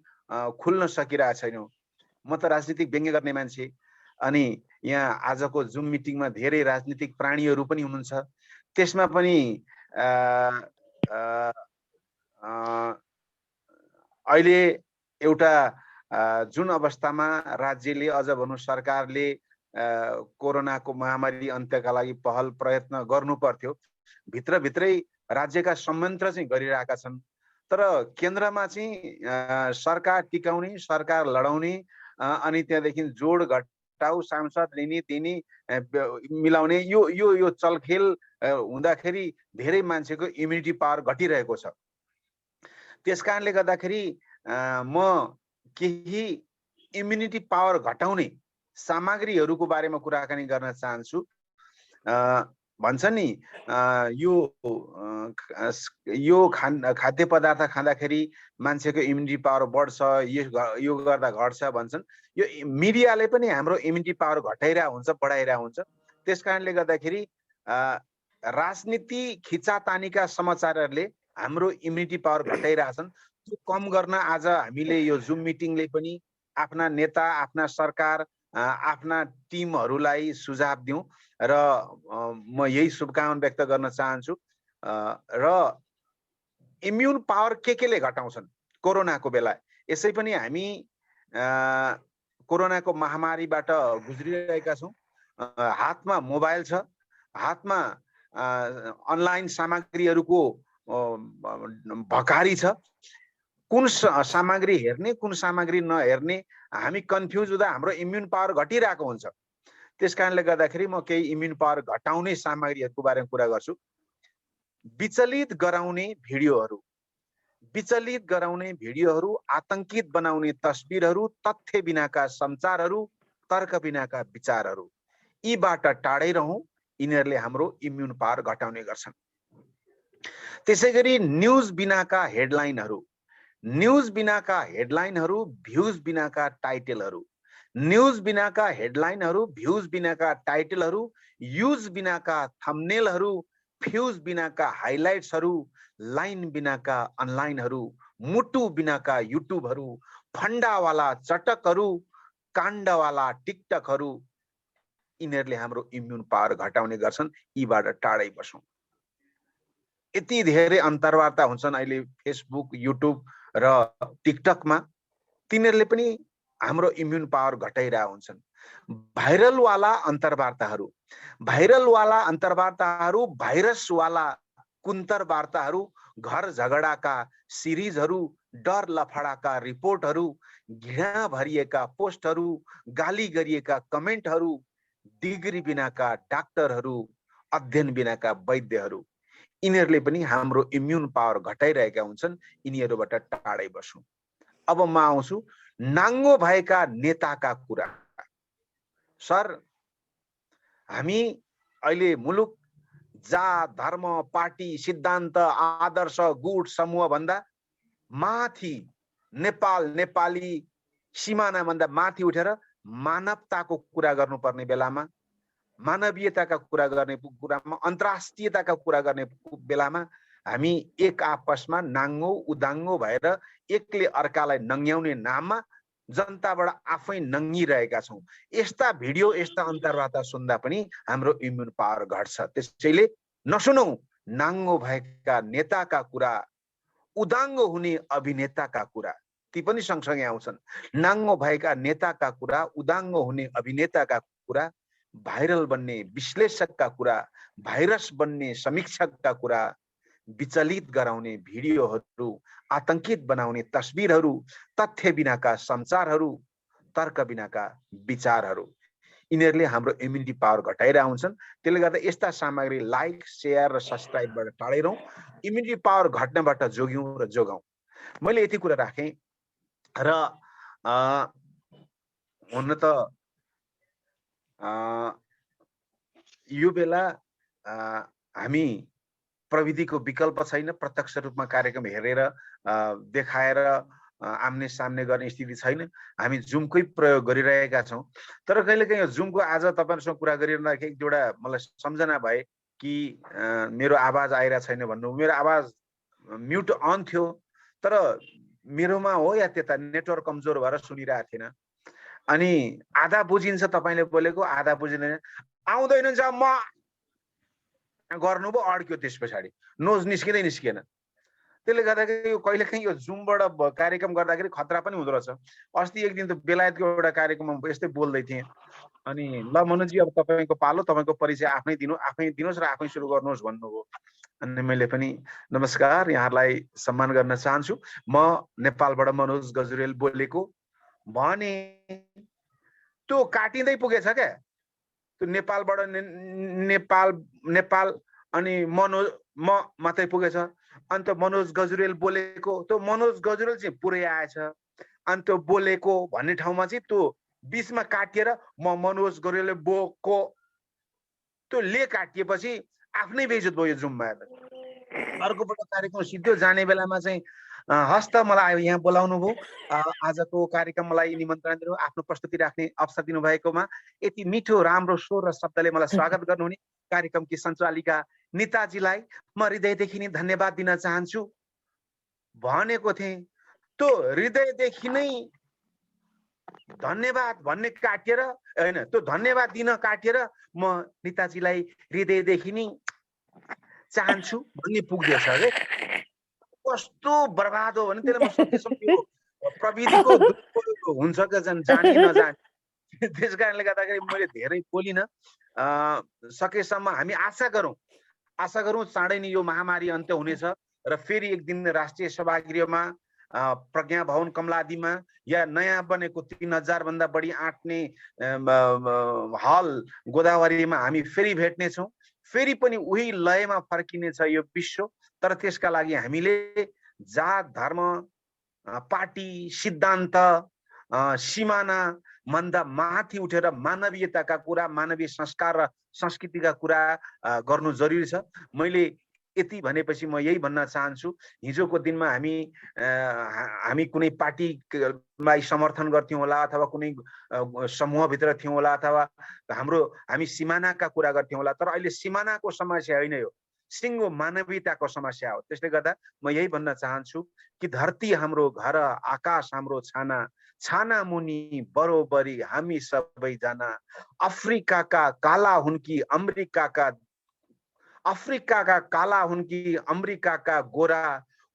खुल्न सकिरहेको छैनौँ। म त राजनीतिक व्यङ्ग्य गर्ने मान्छे, अनि यहाँ आजको जुम मिटिङमा धेरै राजनीतिक प्राणीहरू पनि हुनुहुन्छ। त्यसमा पनि अहिले एउटा जुन अवस्थामा राज्यले अझ भनौँ सरकारले कोरोनाको महामारी अन्त्यका लागि पहल प्रयत्न गर्नु पर्थ्यो, भित्रभित्रै राज्यका संयन्त्र चाहिँ गरिरहेका छन्। तर केन्द्रमा चाहिँ सरकार टिकाउने, सरकार लडाउने, अनि त्यहाँदेखि जोड घटाउ सांसद लिने दिने मिलाउने यो यो यो चलखेल हुँदाखेरि धेरै मान्छेको इम्युनिटी पावर घटिरहेको छ। त्यस कारणले गर्दाखेरि म केही इम्युनिटी पावर घटाउने सामग्रीहरूको बारेमा कुराकानी गर्न चाहन्छु। भन्छ नि यो खाद्य पदार्थ खाँदाखेरि मान्छेको इम्युनिटी पावर बढ्छ, यो गर्दा घट्छ भन्छन्। यो मिडियाले पनि हाम्रो इम्युनिटी पावर घटाइरहेको हुन्छ, बढाइरहेको हुन्छ। त्यस कारणले गर्दाखेरि राजनीति खिचातानीका समाचारहरूले हाम्रो इम्युनिटी पावर घटाइरहेछन्। त्यो कम गर्न आज हामीले यो जुम मिटिङले पनि आफ्ना नेता, आफ्ना सरकार, आफ्ना टिमहरूलाई सुझाव दिउँ र म यही शुभकामना व्यक्त गर्न चाहन्छु। र इम्युन पावर केले घटाउँछन् कोरोनाको बेला? यसै पनि हामी कोरोनाको महामारीबाट गुज्रिरहेका छौँ। हातमा मोबाइल छ, हातमा अनलाइन सामग्रीहरूको भकारी छ। कुन सामग्री हेर्ने, कुन सामग्री नहेर्ने हामी कन्फ्युज हुँदा हाम्रो इम्युन पावर घटिरहेको हुन्छ। त्यस कारणले गर्दाखेरि म केही इम्युन पावर घटाउने सामग्रीहरूको बारेमा कुरा गर्छु। विचलित गराउने भिडियोहरू, विचलित गराउने भिडियोहरू, आतंकित बनाउने तस्बिरहरू, तथ्य बिनाका समाचारहरू, तर्क बिनाका विचारहरू, यीबाट टाढै रहौं। यिनीहरूले हाम्रो इम्युन पावर घटाउने गर्छन्। त्यसैगरी न्यूज बिनाका हेडलाइनहरू, न्यूज बिनाका हेडलाइनहरू, भ्यूज बिनाका टाइटलहरू, न्यूज बिनाका हेडलाइनहरू, भ्यूज बिनाका टाइटलहरू, युज बिनाका थम्बनेलहरू, फ्यूज बिनाका हाइलाइट्सहरू, लाइन बिनाका अनलाइनहरू, मुटु बिनाका युट्युबहरू, फन्डावाला चटकहरू, काण्डवाला टिकटकहरू, यिनीहरूले हाम्रो इम्युन पावर घटाउने गर्छन्। यीबाट टाढै बसौं। यति धेरै अन्तर्वार्ता हुन्छन् अहिले फेसबुक, युट्युब र टिकटकमा, तिनीहरूले पनि हाम्रो इम्युन पावर घटाइरहेका हुन्छन्। भाइरलवाला अन्तर्वार्ताहरू, भाइरलवाला अन्तर्वार्ताहरू, भाइरसवाला कुन्तर वार्ताहरू, घर झगडाका सिरिजहरू, डर लफडाका रिपोर्टहरू, घृणा भरिएका पोस्टहरू, गाली गरिएका कमेन्टहरू, डिग्री बिनाका डाक्टरहरू, अध्ययन बिनाका वैद्यहरू, यिनीहरूले पनि हाम्रो इम्युन पावर घटाइरहेका हुन्छन्। यिनीहरूबाट टाढै बसौं। अब म आउँछु नाङ्गो भएका नेताका कुरा। सर, हामी अहिले मुलुक जात, धर्म, पार्टी, सिद्धान्त, आदर्श, गुट समूह भन्दा माथि, नेपाल, नेपाली सिमाना भन्दा माथि उठेर मानवताको कुरा गर्नुपर्ने बेलामा, मानवीयताका कुरा गर्ने कुरामा, अन्तर्राष्ट्रियताका कुरा गर्ने बेलामा हामी एक आपसमा नाङ्गो उदाङ्गो भएर एकले अर्कालाई नङ्ग्याउने नाममा जनताबाट आफै नङ्गिरहेका छौं। यस्ता भिडियो, यस्ता अन्तर्वार्ता सुन्दा पनि हाम्रो इम्युन पावर घट्छ। त्यसैले नसुनौ नाङ्गो भएका नेताका कुरा, उदाङ्गो हुने अभिनेताका कुरा, ती पनि सँगसँगै आउँछन्। नाङ्गो भएका नेताका कुरा, उदाङ्गो हुने अभिनेताका कुरा, भाइरल बन्ने विश्लेषकका कुरा, भाइरस बन्ने समीक्षकका कुरा, विचलित गराउने भिडियोहरू, आतंकित बनाउने तस्बिरहरू, तथ्य बिनाका समाचारहरू, तर्क बिनाका विचारहरू, यिनीहरूले हाम्रो इम्युनिटी पावर घटाइरहेका हुन्छन्। त्यसले गर्दा यस्ता सामग्री लाइक, शेयर र सब्स्क्राइबबाट टाढै रहौं। इम्युनिटी पावर घट्नबाट जोग्यौं र जोगाउँ। मैले यति कुरा राखेँ र हुन त यो बेला हामी प्रविधिको विकल्प छैन, प्रत्यक्ष रूपमा कार्यक्रम हेरेर देखाएर आम्ने सामने गर्ने स्थिति छैन। हामी जुमकै प्रयोग गरिरहेका छौं। तर कहिलेकाहीँ जुमको आज तपाईहरुसँग कुरा गरिरहँदा एक दुईवटा मलाई सम्झना भए कि मेरो आवाज आइरा छैन भन्नु। मेरो आवाज म्युट अन थियो, तर मेरोमा हो या त्यता नेटवर्क कमजोर भएर सुनिरहेको थिएन। अनि आधा बुझिन्छ तपाईले बोलेको, आधा बुझिँदैन। आउँदैन जा म गर्नुभयो, अड्क्यो, त्यस पछाडि नोज निस्किएन। त्यसले गर्दाखेरि यो कहिलेकाहीँ यो जुमबाट कार्यक्रम गर्दाखेरि खतरा पनि हुँदो रहेछ। अस्ति एक दिन त बेलायतको एउटा कार्यक्रममा यस्तै बोल्दै थिएँ। अनि ल मनोजी अब तपाईको पालो, तपाईको परिचय आफै दिनुहोस् र आफै सुरु गर्नुहोस् भन्नुभयो। अनि मैले पनि नमस्कार, यहाँलाई सम्मान गर्न चाहन्छु, म नेपालबाट मनोज गजुरेल बोलेको भने त्यो काटिँदै पुगेछ क्या। त्यो नेपालबाट नेपाल अनि मनोज म मात्रै पुगेछ। अनि त्यो मनोज गजुरेल बोलेको, त्यो मनोज गजुरेल चाहिँ पुरै आएछ। अनि त्यो बोलेको भन्ने ठाउँमा चाहिँ त्यो बीचमा काटिएर म मनोज गजुरेल बोको, त्यो ले काटिएपछि आफ्नै बेइज्जत भयो जुममा। अर्कोपल्ट कार्यक्रम सिद्धो जाने बेलामा चाहिँ हस्त मलाई यहाँ बोलाउनु भयो। आजको कार्यक्रमलाई निमन्त्रणा दिनु, आफ्नो प्रस्तुति राख्ने अवसर दिनुभएकोमा, यति मिठो राम्रो स्वर र शब्दले मलाई स्वागत गर्नुहुने कार्यक्रमकी सञ्चालिका निताजीलाई म हृदयदेखि नै धन्यवाद दिन चाहन्छु। भनेको थिएँ त्यो हृदयदेखि नै धन्यवाद भन्ने काटिएर, हैन, त्यो धन्यवाद दिन काटिएर म निताजीलाई हृदयदेखि नै चाहन्छु भन्ने पुग्दैछ के। कस्तो बर्बाद हो भने त्यसले म सोच्छु प्रविधिको दुरुपयोग हुन्छ कि जाने नजाने। त्यस कारणले गर्दाखेरि मैले धेरै बोलिन। सकेसम्म हामी आशा गरौँ चाँडै नै यो महामारी अन्त्य हुनेछ र फेरि एक दिन राष्ट्रिय सभागृहमा, प्रज्ञा भवन कमलादीमा या नयाँ बनेको 3000 भन्दा बढी आँट्ने हल गोदावरीमा हामी फेरि भेट्नेछौँ। फेरि पनि उही लयमा फर्किनेछ यो विश्व। तर त्यसका लागि हामीले जात धर्म पार्टी सिद्धान्त सिमाना भन्दा माथि उठेर मानवीयताका कुरा मानवीय संस्कार र संस्कृतिका कुरा गर्नु जरुरी छ। मैले यति भनेपछि म यही भन्न चाहन्छु, हिजोको दिनमा हामी कुनै पार्टीलाई समर्थन गर्थ्यौँ होला अथवा कुनै समूहभित्र थियौँ होला अथवा हामी सिमानाका कुरा गर्थ्यौँ होला, तर अहिले सिमानाको समस्या होइन, यो सिङ्गो मानवीयताको समस्या हो। त्यसले गर्दा म यही भन्न चाहन्छु कि धरती हाम्रो घर, आकाश हाम्रो छाना, छाना मुनि बरोबरी हामी सबैजना, अफ्रिकाका काला हुन् कि अमेरिकाका गोरा,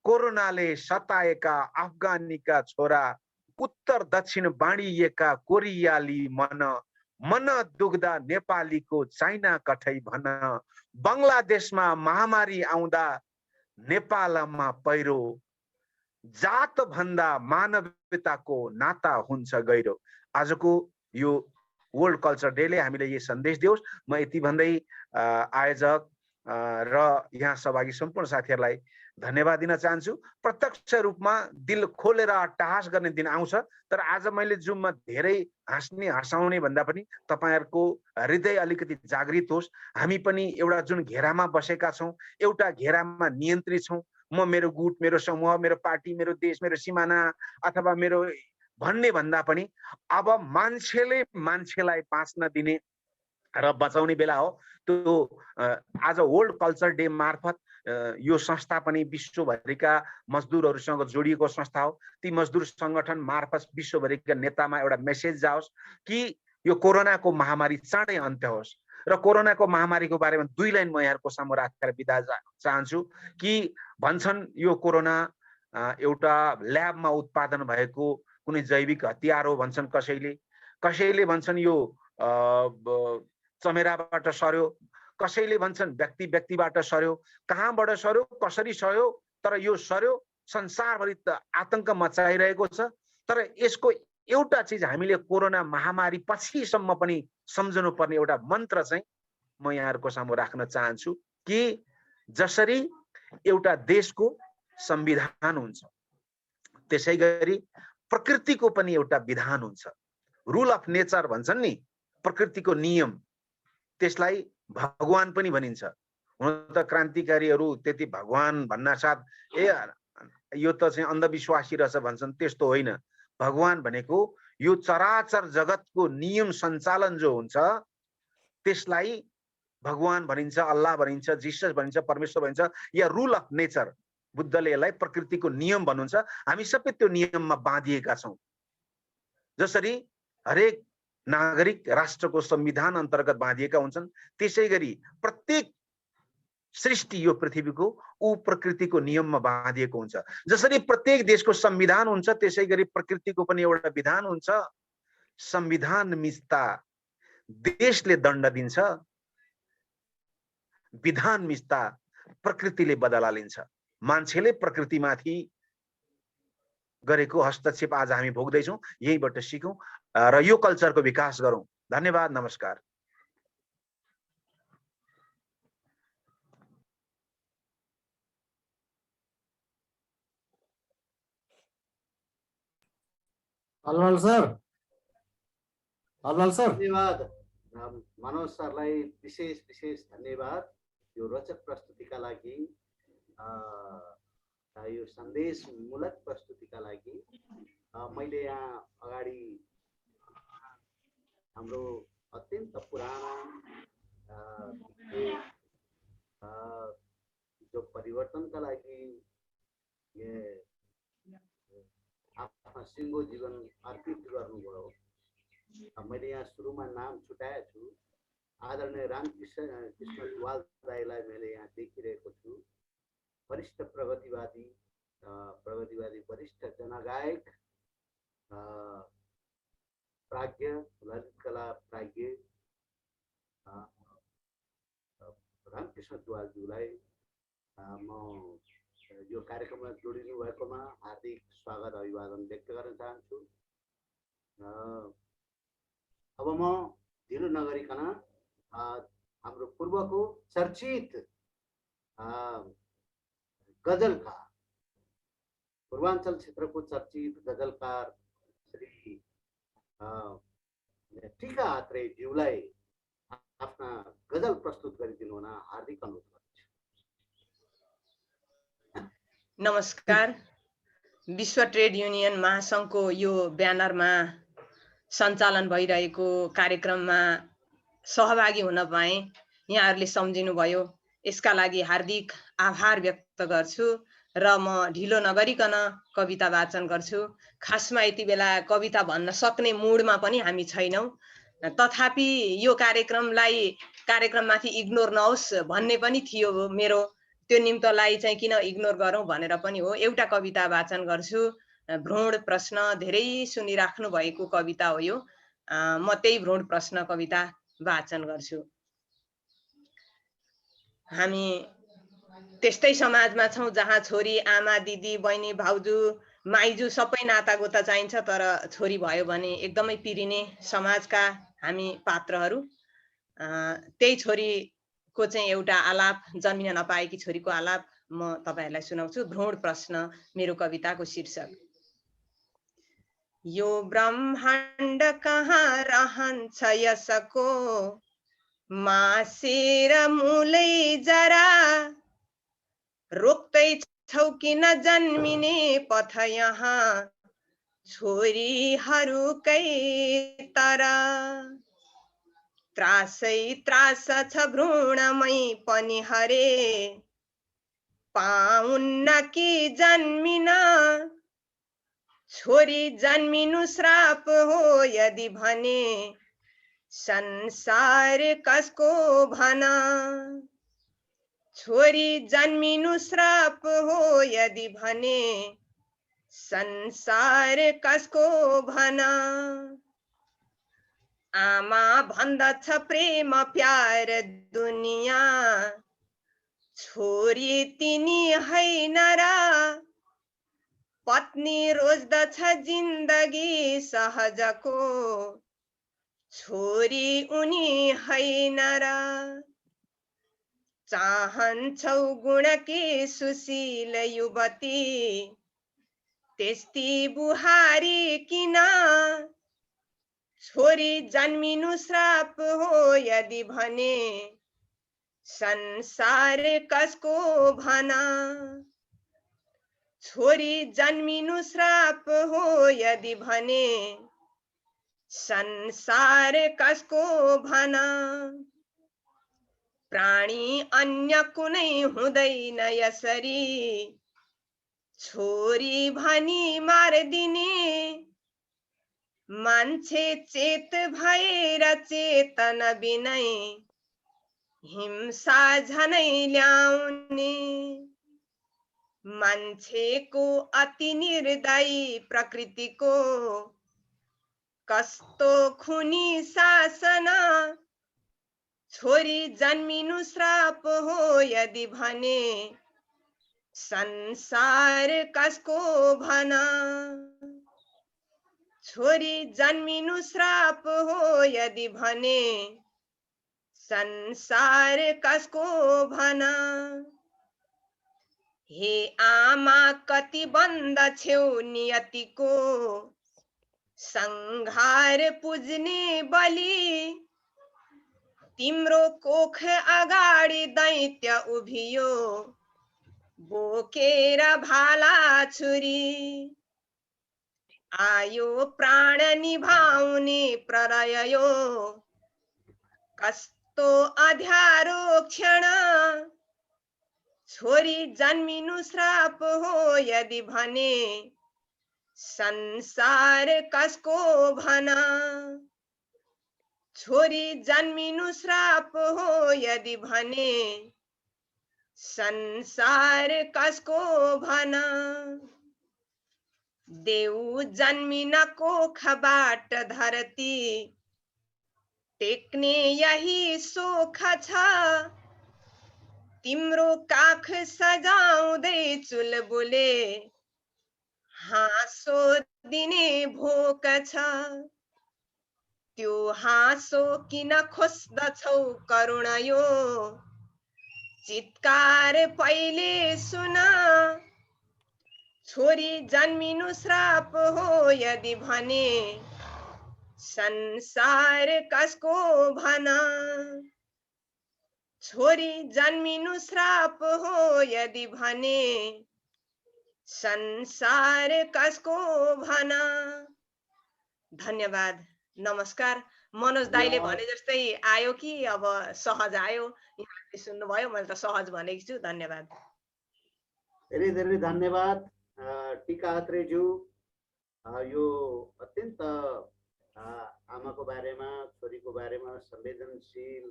कोरोनाले सताएका अफगानीका छोरा, उत्तर दक्षिण बाँडिएका कोरियाली मन दुख्दा नेपालीको चाइना कठै भन, बङ्गलादेशमा महामारी आउँदा नेपालमा पहिरो, जात भन्दा मानवीयताको नाता हुन्छ गहिरो। आजको यो वर्ल्ड कल्चर डेले हामीले यो सन्देश दियोस्। म यति भन्दै आयोजक र यहाँ सहभागी सम्पूर्ण साथीहरूलाई धन्यवाद दिन चाहन्छु। प्रत्यक्ष रूपमा दिल खोलेर अट्टहास गर्ने दिन आउँछ, तर आज मैले जुममा धेरै हाँस्ने हँसाउने भन्दा पनि तपाईहरुको हृदय अलिकति जागृत होस्। हामी पनि एउटा जुन घेरामा बसेका छौं, एउटा घेरामा नियन्त्रित छौं। म मेरो गुट, मेरो समूह, मेरो पार्टी, मेरो देश, मेरो सिमाना अथवा मेरो भन्ने भन्दा पनि अब मान्छेले मान्छेलाई बाँच्न दिने र बचाउने बेला हो। त्यो आज वर्ल्ड कल्चर डे मार्फत यो संस्था पनि विश्वभरिका मजदुरहरूसँग जोडिएको संस्था हो। ती मजदुर संगठन मार्फत विश्वभरिका नेतामा एउटा मेसेज जाओस् कि यो कोरोनाको महामारी चाँडै अन्त्य होस्। र कोरोनाको महामारीको बारेमा दुई लाइन म यहाँहरुको सामु राखेर बिदा चाहन्छु कि भन्छन् यो कोरोना एउटा ल्याबमा उत्पादन भएको कुनै जैविक हतियार हो भन्छन् कसैले, कसैले भन्छन् यो चमेराबाट सर्यो, कसैले भन्छन् व्यक्ति व्यक्तिबाट सर्यो, कहाँबाट सर्यो, कसरी सर्यो, तर यो सर्यो, संसारभरि आतंक मचाइरहेको छ। तर यसको एउटा चीज हामीले कोरोना महामारी पछिसम्म पनि सम्झनु पर्ने एउटा मन्त्र चाहिँ म यहाँहरुको सामु राख्न चाहन्छु कि जसरी एउटा देशको संविधान हुन्छ, त्यसैगरी प्रकृतिको पनि एउटा विधान हुन्छ। रुल अफ नेचर भन्छन् नि, प्रकृतिको नियम, त्यसलाई भगवान पनि भनिन्छ। हुन त क्रान्तिकारीहरू त्यति भगवान भन्न साथ यो त चाहिँ अन्धविश्वासी रहेछ भन्छन्, त्यस्तो होइन। भगवान भनेको यो चराचर जगतको नियम सञ्चालन जो हुन्छ त्यसलाई भगवान भनिन्छ, अल्लाह भनिन्छ, जिसस भनिन्छ, परमेश्वर भनिन्छ, या रुल अफ नेचर। बुद्धले यसलाई प्रकृतिको नियम भन्नुहुन्छ। हामी सबै त्यो नियममा बाँधिएका छौं। जसरी हरेक नागरिक राष्ट्रको संविधान अन्तर्गत बाँधिएका हुन्छन्, त्यसैगरी प्रत्येक सृष्टि यो पृथ्वीको ऊ प्रकृतिको नियममा बाँधिएको हुन्छ। जसरी प्रत्येक देशको संविधान हुन्छ, त्यसैगरी प्रकृतिको पनि एउटा विधान हुन्छ। संविधान मिच्दा देशले दण्ड दिन्छ, विधान मिच्दा प्रकृतिले बदला लिन्छ। मान्छेले प्रकृतिमाथि गरेको हस्तक्षेप आज हामी भोग्दैछौं। यहीबाट सिकौं र यो कल्चरको विकास गरौं। धन्यवाद, नमस्कार। हलवाल सर, हलवाल सर, धन्यवाद मनोज सरलाई विशेष धन्यवाद यो रोचक प्रस्तुतिका लागि, यो सन्देशमूलक प्रस्तुतिका लागि। मैले यहाँ अगाडि हाम्रो अत्यन्त पुराना जो परिवर्तनका लागि आफ्नो सिङ्गो जीवन अर्पित गर्नुभयो। मैले यहाँ सुरुमा नाम छुटाएको छु, आदरणीय रामकृष्ण दुवाल दाइलाई मैले यहाँ देखिरहेको छु। वरिष्ठ प्रगतिवादी वरिष्ठ जनगायक, प्राज्ञ, ललित कला प्राज्ञ रामकृष्ण दुवालज्यूलाई म यो कार्यक्रममा जोडिनु भएकोमा हार्दिक स्वागत अभिवादन व्यक्त गर्न चाहन्छु। अब म ढिलो नगरिकन हाम्रो पूर्वको चर्चित गजलकार पूर्वाञ्चल क्षेत्रको चर्चित गजलकार श्री टिका आत्रेयज्यूलाई आफ्ना गजल प्रस्तुत गरिदिनु हुन हार्दिक अनुरोध गर्छु। नमस्कार। विश्व ट्रेड युनियन महासङ्घको यो ब्यानरमा सञ्चालन भइरहेको कार्यक्रममा सहभागी हुन पाएँ। यहाँहरूले सम्झिनु भयो, यसका लागि हार्दिक आभार व्यक्त गर्छु र म ढिलो नगरिकन कविता वाचन गर्छु। खासमा यति बेला कविता भन्न सक्ने मुडमा पनि हामी छैनौँ, तथापि यो कार्यक्रममाथि इग्नोर नहोस् भन्ने पनि थियो मेरो। त्यो निम्तलाई चाहिँ किन इग्नोर गरौँ भनेर पनि हो। एउटा कविता वाचन गर्छु। भ्रूण प्रश्न धेरै सुनिराख्नु भएको कविता हो यो। म त्यही भ्रूण प्रश्न कविता वाचन गर्छु। हामी त्यस्तै समाजमा छौँ जहाँ छोरी आमा दिदी बहिनी भाउजू माइजू सबै नातागोता चाहिन्छ, तर छोरी भयो भने एकदमै पिरिने समाजका हामी पात्रहरू। त्यही छोरीको चाहिँ एउटा आलाप, जन्मिन नपाएकी छोरीको आलाप म तपाईहरुलाई सुनाउँछु। भ्रूण प्रश्न मेरो कविताको शीर्षक। यो ब्रह्माण्ड कहाँ रहन्छ यसको मासेर मूलै जरा, रोक्दै छौ किन जन्मिने पथ यहाँ छोरीहरूकै तरा। त्रासै त्रास छ भ्रूणमै पनि हरे, पाउन्न कि जन्मिन छोरी जन्मिनु श्राप हो यदि भने संसार कसको भना। छोरी जन्मिनु श्राप हो यदि भने संसार कसको भना। आमा भन्दछ प्रेम प्यार दुनिया, छोरी तिनी हैन र पत्नी रोज्दछ जिन्दगी सहजको, छोरी उनी हैन र। चाहन्छौ गुणकी सुशील युवती, त्यस्ती बुहारी किन छोरी जन्मिनु श्राप हो यदि भने संसार कसको भना। छोरी जन्मिनु श्राप हो यदि भने संसार कसको भना। प्राणी अन्य कुनै हुँदैन यसरी, छोरी भनी मार्दिने मान्छे चेत भएर चेतन बिनै हिंसा झनै ल्याउने। मान्छेको अति निर्दयी प्रकृतिको कस्तो खुनी शासन, छोरी जन्मिनु श्राप हो यदि भने संसार कसको भना। छोरी जन्मिनु श्राप हो यदि भने संसार कसको भना। हे आमा कति बन्द छेउ नियतिको, संघार पुज्ने बलि तिम्रो कोख अगाडि दैत्य उभियो बोकेर भाला छुरी। आयो प्राण निभाउने प्रलय यो कस्तो अध्यारो क्षण, छोरी जन्मिनु श्राप हो यदि भने संसार कसको भना। छोरी जन्मिनु श्राप हो यदि भने संसार कसको भना। देऊ जन्मिन कोखबाट धरती, टेक्ने यही सोख छ, तिम्रो काख सजाउँदै चुलबुले हाँसो दिने भोक छ। त्यो हाँसो किन खोज्दछौ करुण यो, चित्कार पहिले सुन, छोरी जन्मिनु श्राप हो यदि भने संसार कसको भन छोरी जन्मिनु श्राप हो यदि भने संसार कसको भन धन्यवाद नमस्कार मनोज दाइले भने जस्तै आयो कि अब सहज आयो यहाँले सुन्नुभयो मैले त सहज भनेको छु धन्यवाद धेरै धेरै धन्यवाद टीका अत्रेज्यू यो अत्यन्त आमाको बारेमा छोरीको बारेमा संवेदनशील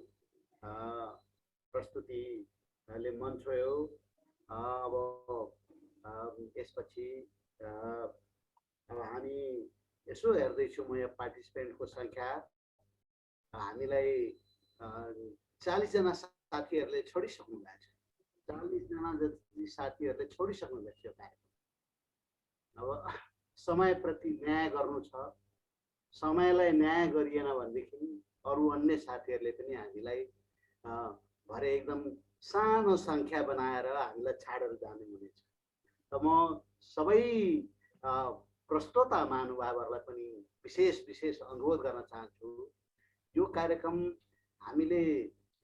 प्रस्तुतिले मन छोयो अब यसपछि अब हामी यसो हेर्दैछौँ म यहाँ पार्टिसिपेन्टको सङ्ख्या हामीलाई 40 जना साथीहरूले छोडिसक्नु भएको छ 40 जना जति साथीहरूले छोडिसक्नु भएको छ यो कार्यक्रम अब समयप्रति न्याय गर्नु छ समयलाई न्याय गरिएन भनेदेखि अरू अन्य साथीहरूले पनि हामीलाई भरे एकदम सानो सङ्ख्या बनाएर हामीलाई छाडेर जाने हुनेछ त म सबै प्रस्तोता महानुभावहरूलाई पनि विशेष अनुरोध गर्न चाहन्छु यो कार्यक्रम हामीले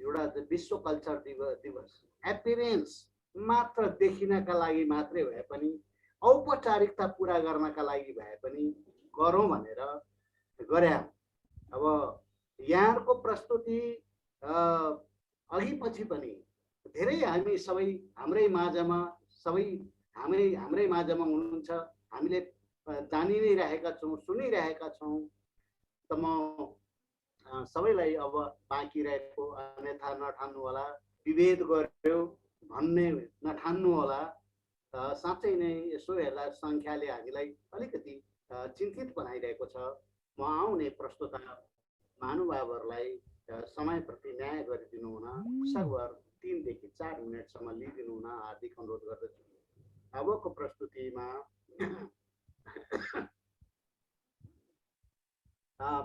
एउटा विश्व कल्चर दिवस एपियरेन्स मात्र देखिनका लागि मात्रै भए पनि औपचारिकता पुरा गर्नका लागि भए पनि गरौँ भनेर गरे अब यहाँको प्रस्तुति अघि पछि पनि धेरै हामी सबै हाम्रै माझमा हुनुहुन्छ हामीले जानि नै रहेका छौँ सुनिरहेका छौँ त म सबैलाई अब बाँकी रहेको अन्यथा नठान्नु होला विभेद गर्यो भन्ने नठान्नु होला साँच्चै नै यसो हेर्दा सङ्ख्याले हामीलाई अलिकति चिन्तित बनाइरहेको छ म आउने प्रस्तुता महानुभावहरूलाई समयप्रति न्याय गरिदिनु हुन सकभर 3 देखि 4 मिनटसम्म लिइदिनु हुन हार्दिक अनुरोध गर्दछु अबको प्रस्तुतिमा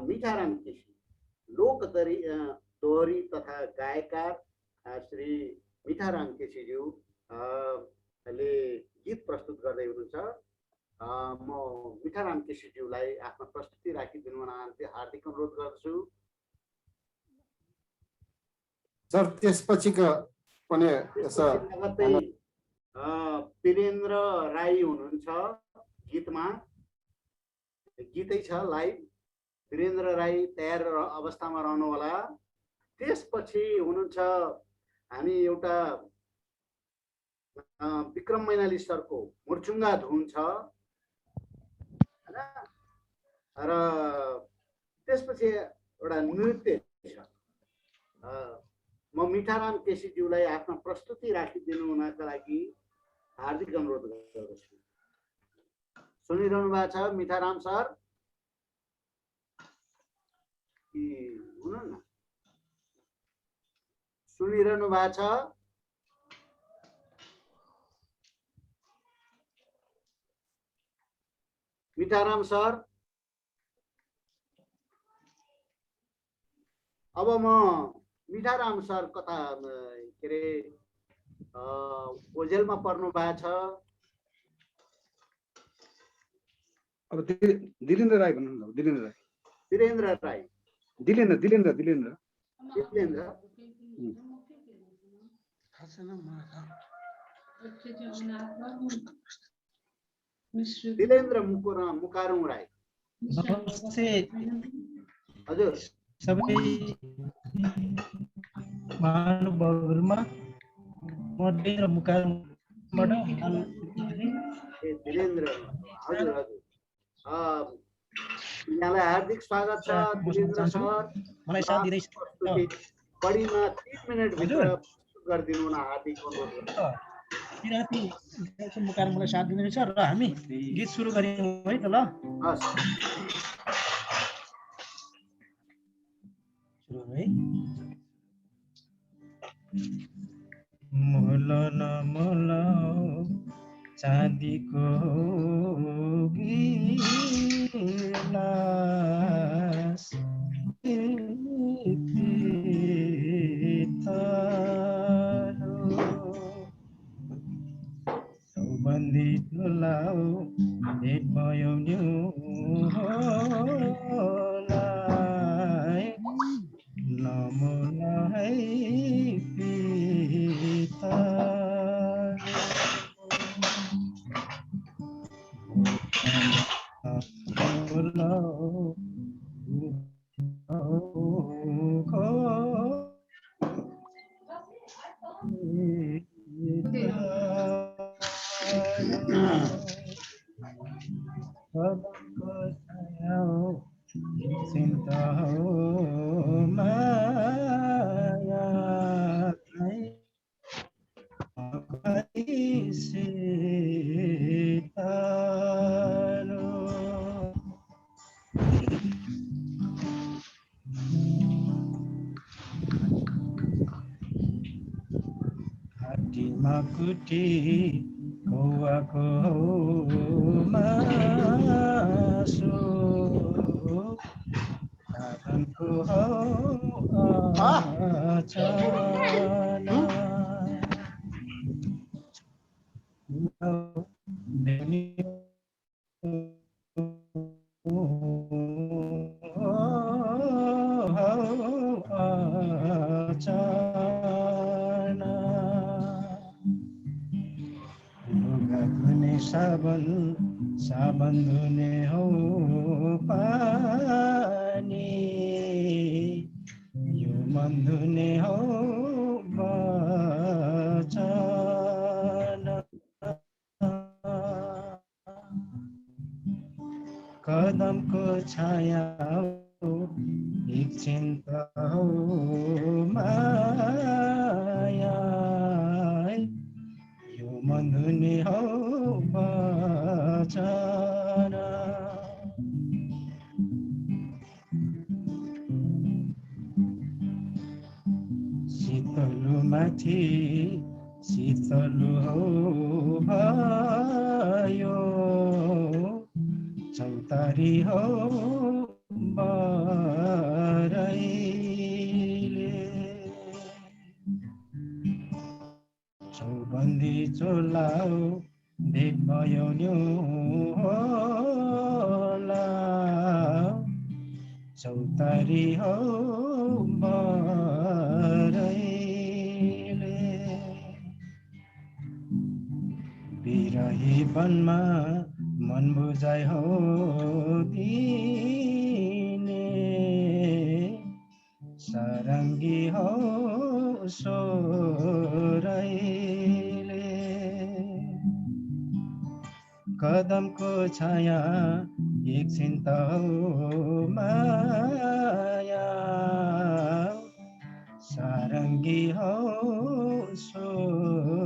मिठाराम केसी लोकदोहोरी तथा गायकार श्री मिठाराम केसीज्यू ले गीत प्रस्तुत गर्दै हुनुहुन्छ म मिठाराम केसीज्यूलाई आफ्नो प्रस्तुति राखिदिनु हुन हार्दिक अनुरोध गर्दछु सर त्यसपछिको पनि वीरेन्द्र राई हुनुहुन्छ गीतमा गीतै छ लाइभ वीरेन्द्र राई तयार अवस्थामा रहनु होला त्यसपछि हुनुहुन्छ हामी एउटा विक्रम मैनाली सरको मुर्चुङ्गा धुन छ र त्यसपछि एउटा नृत्य छ म मिठाराम केसीज्यूलाई आफ्नो प्रस्तुति राखिदिनु हुनका लागि हार्दिक अनुरोध गर्दछु सुनिरहनु भएको छ मिठाराम सर हुनुहुन्न सुनिरहनु भएको छ मिठाराम सर अब म मिठाराम सर कता के अरे ओझेलमा पर्नु भएको छ अब दिलेन्द्र राई भन्नु न दिलेन्द्र राई दिलेन्द्र मुकारुङ राई नमस्ते हजुर सबै महानुभावहरुमा म दिलेन्द्र मुकारुङबाट दिलेन्द्र हजुर यहाँलाई हार्दिक स्वागत छ दिलेन्द्र सर मलाई साथ दिँदैछ बढीमा 3 मिनेट भित्र गरिदिनु हुन हार्दिक अनुरोध गर्छु किराती मुकारुङलाई साथ दिँदैछ र हामी गीत सुरु गरौँ है त ल हस् मोलन मोल चाँदीको गिलास चौबन्दी डोलाओ कुटी कौवाको मासु साधनको आचना साबन धुने हो पानी यो मन धुने हो वचन कदमको छाया एकछिन त हो माया यो मन धुने हो वचन शीतलु माथि शीतलु हो भयो चौतारी हो बरैले चौबन्दी चोलाउ भेट भयो नि होला चौतारी हो बरैले बिरही वनमा मन बुझाइ हो दिने सारङ्गी हो सोरैले कदमको छाया एकछिन त हो माया सारङ्गी हो सोरैले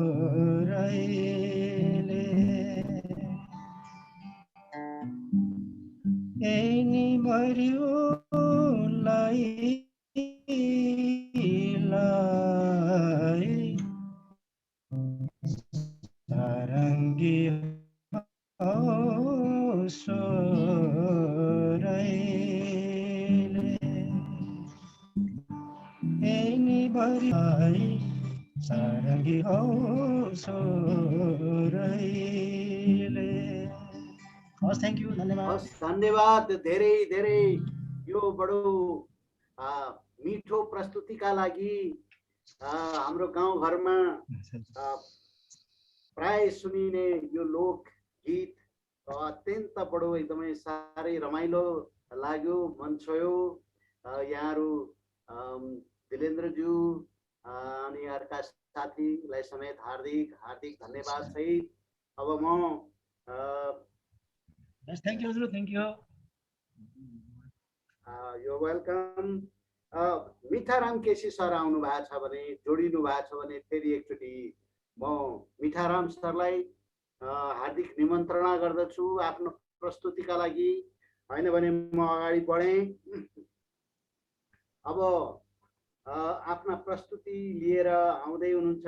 एनी मर्योलाई सारङ्गी हो सोरैले एनी मर्योलाई सारङ्गी हो सोरैले हस् थ्याङ्क यू धन्यवाद हस् धन्यवाद धेरै धेरै यो बडो मिठो प्रस्तुतिका लागि हाम्रो गाउँघरमा प्राय सुनिने यो लोकगीत अत्यन्त बडो एकदमै साह्रै रमाइलो लाग्यो मन छोयो यहाँहरू दिलेन्द्रज्यू अनि अर्का साथीलाई समेत हार्दिक हार्दिक धन्यवाद सहित अब म थ्याङ्क यू हजुर thank you yo welcome Mitharam KC sir आउनु भएको छ भने जोडिनु भएको छ भने फेरि एकचोटि म मिठाराम सरलाई हार्दिक निमन्त्रणा गर्दछु आफ्नो प्रस्तुतिका लागि होइन भने म अगाडि बढेँ अब आफ्ना प्रस्तुति लिएर आउँदै हुनुहुन्छ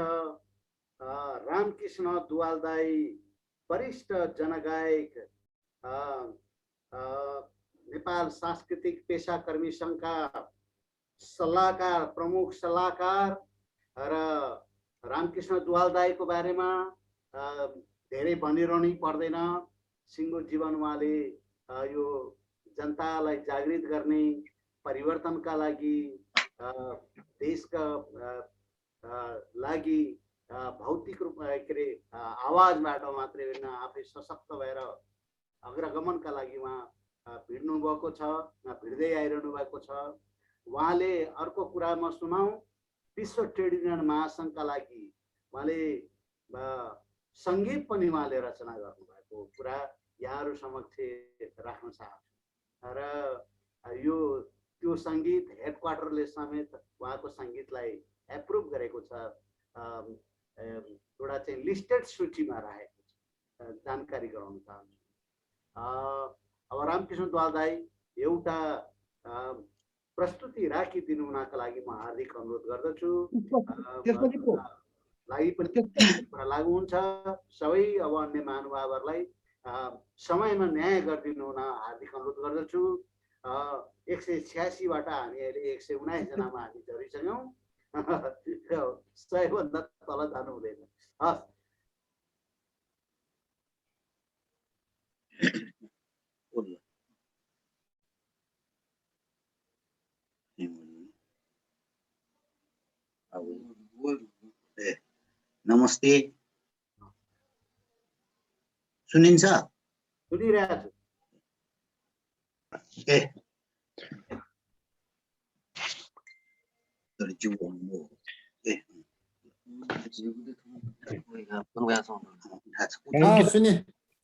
रामकृष्ण दुवाल दाई वरिष्ठ जनगायक नेपाल सांस्कृतिक पेशाकर्मी संघका सल्लाहकार प्रमुख सल्लाहकार र रामकृष्ण दुवाल दाईको बारेमा धेरै भनिरहनै पर्दैन सिङ्गो जीवन उहाँले यो जनतालाई जागृत गर्ने परिवर्तनका लागि देशका लागि भौतिक रूपमा के अरे आवाजबाट मात्रै होइन आफै सशक्त भएर अग्रगमनका लागि उहाँ भिड्नु भएको छ, भिड्दै आइरहनु भएको छ। उहाँले अर्को कुरा म सुनाउँ, विश्व ट्रेड युनियन महासङ्घका लागि उहाँले सङ्गीत पनि उहाँले रचना गर्नुभएको कुरा यहाँहरू समक्ष राख्न चाहन्छु। र यो त्यो सङ्गीत हेडक्वार्टरले समेत उहाँको सङ्गीतलाई एप्रुभ गरेको छ, एउटा चाहिँ लिस्टेड सूचीमा राखेको छ, जानकारी गराउन चाहन्छु। अब रामकृष्ण द्वाल दाई एउटा प्रस्तुति राखिदिनु हुनका लागि म हार्दिक अनुरोध गर्दछु। लागि पनि कुरा लागु हुन्छ। सबै अब अन्य महानुभावहरूलाई समयमा न्याय गरिदिनु हुन हार्दिक अनुरोध गर्दछु। 186बाट हामी अहिले 119 जनामा हामी झरिसक्यौँ। 100 भन्दा तल जानु हुँदैन। हस्, नमस्ते, सुनिन्छ? सुनिरहेको छु।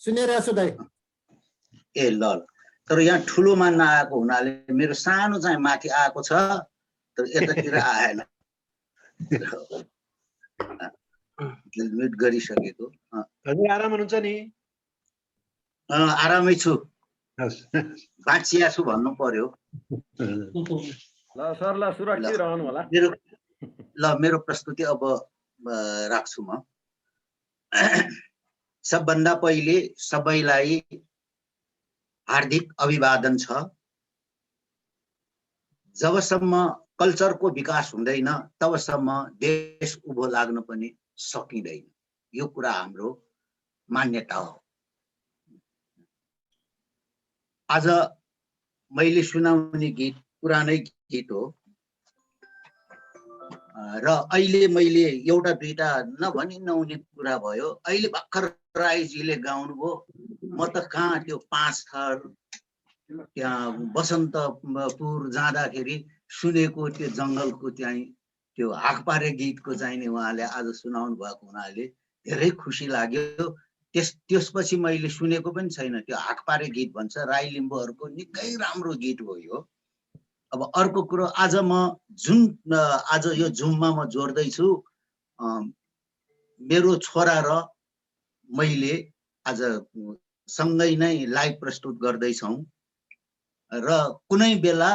सुनिरहेको छु दाइ। ए ल, तर यहाँ ठुलो मान नआएको हुनाले मेरो सानो चाहिँ माथि आएको छ, तर यतातिर आएन। म्युट गरिसकेको। हजुर आराम हुनुहुन्छ नि? आरामै छु, बाँचिया छु भन्नु पर्यो। ल सर, ल सुरक्षित रहनु होला। मेरो प्रस्तुति अब राख्छु म। सबभन्दा पहिले सबैलाई हार्दिक अभिवादन छ। जबसम्म कल्चरको विकास हुँदैन तबसम्म देश उभो लाग्न पनि सकिँदैन। यो कुरा हाम्रो मान्यता हो। आज मैले सुनाउने गीत पुरानै गीत हो र अहिले मैले एउटा दुईटा नभनी नहुने कुरा भयो। अहिले भर्खर राईजीले गाउनुभयो, म त कहाँ त्यो 5 थर त्यहाँ बसन्तपुर जाँदाखेरि सुनेको त्यो जङ्गलको चाहिँ त्यो हाकपारे गीतको चाहिँ नि उहाँले आज सुनाउनु भएको हुनाले धेरै खुसी लाग्यो। त्यसपछि मैले सुनेको पनि छैन त्यो हाकपारे गीत भन्छ, राई लिम्बूहरूको निकै राम्रो गीत हो यो। अब अर्को कुरो, आज यो जुममा म जोड्दैछु, मेरो छोरा र मैले आज सँगै नै लाइभ प्रस्तुत गर्दैछौँ र कुनै बेला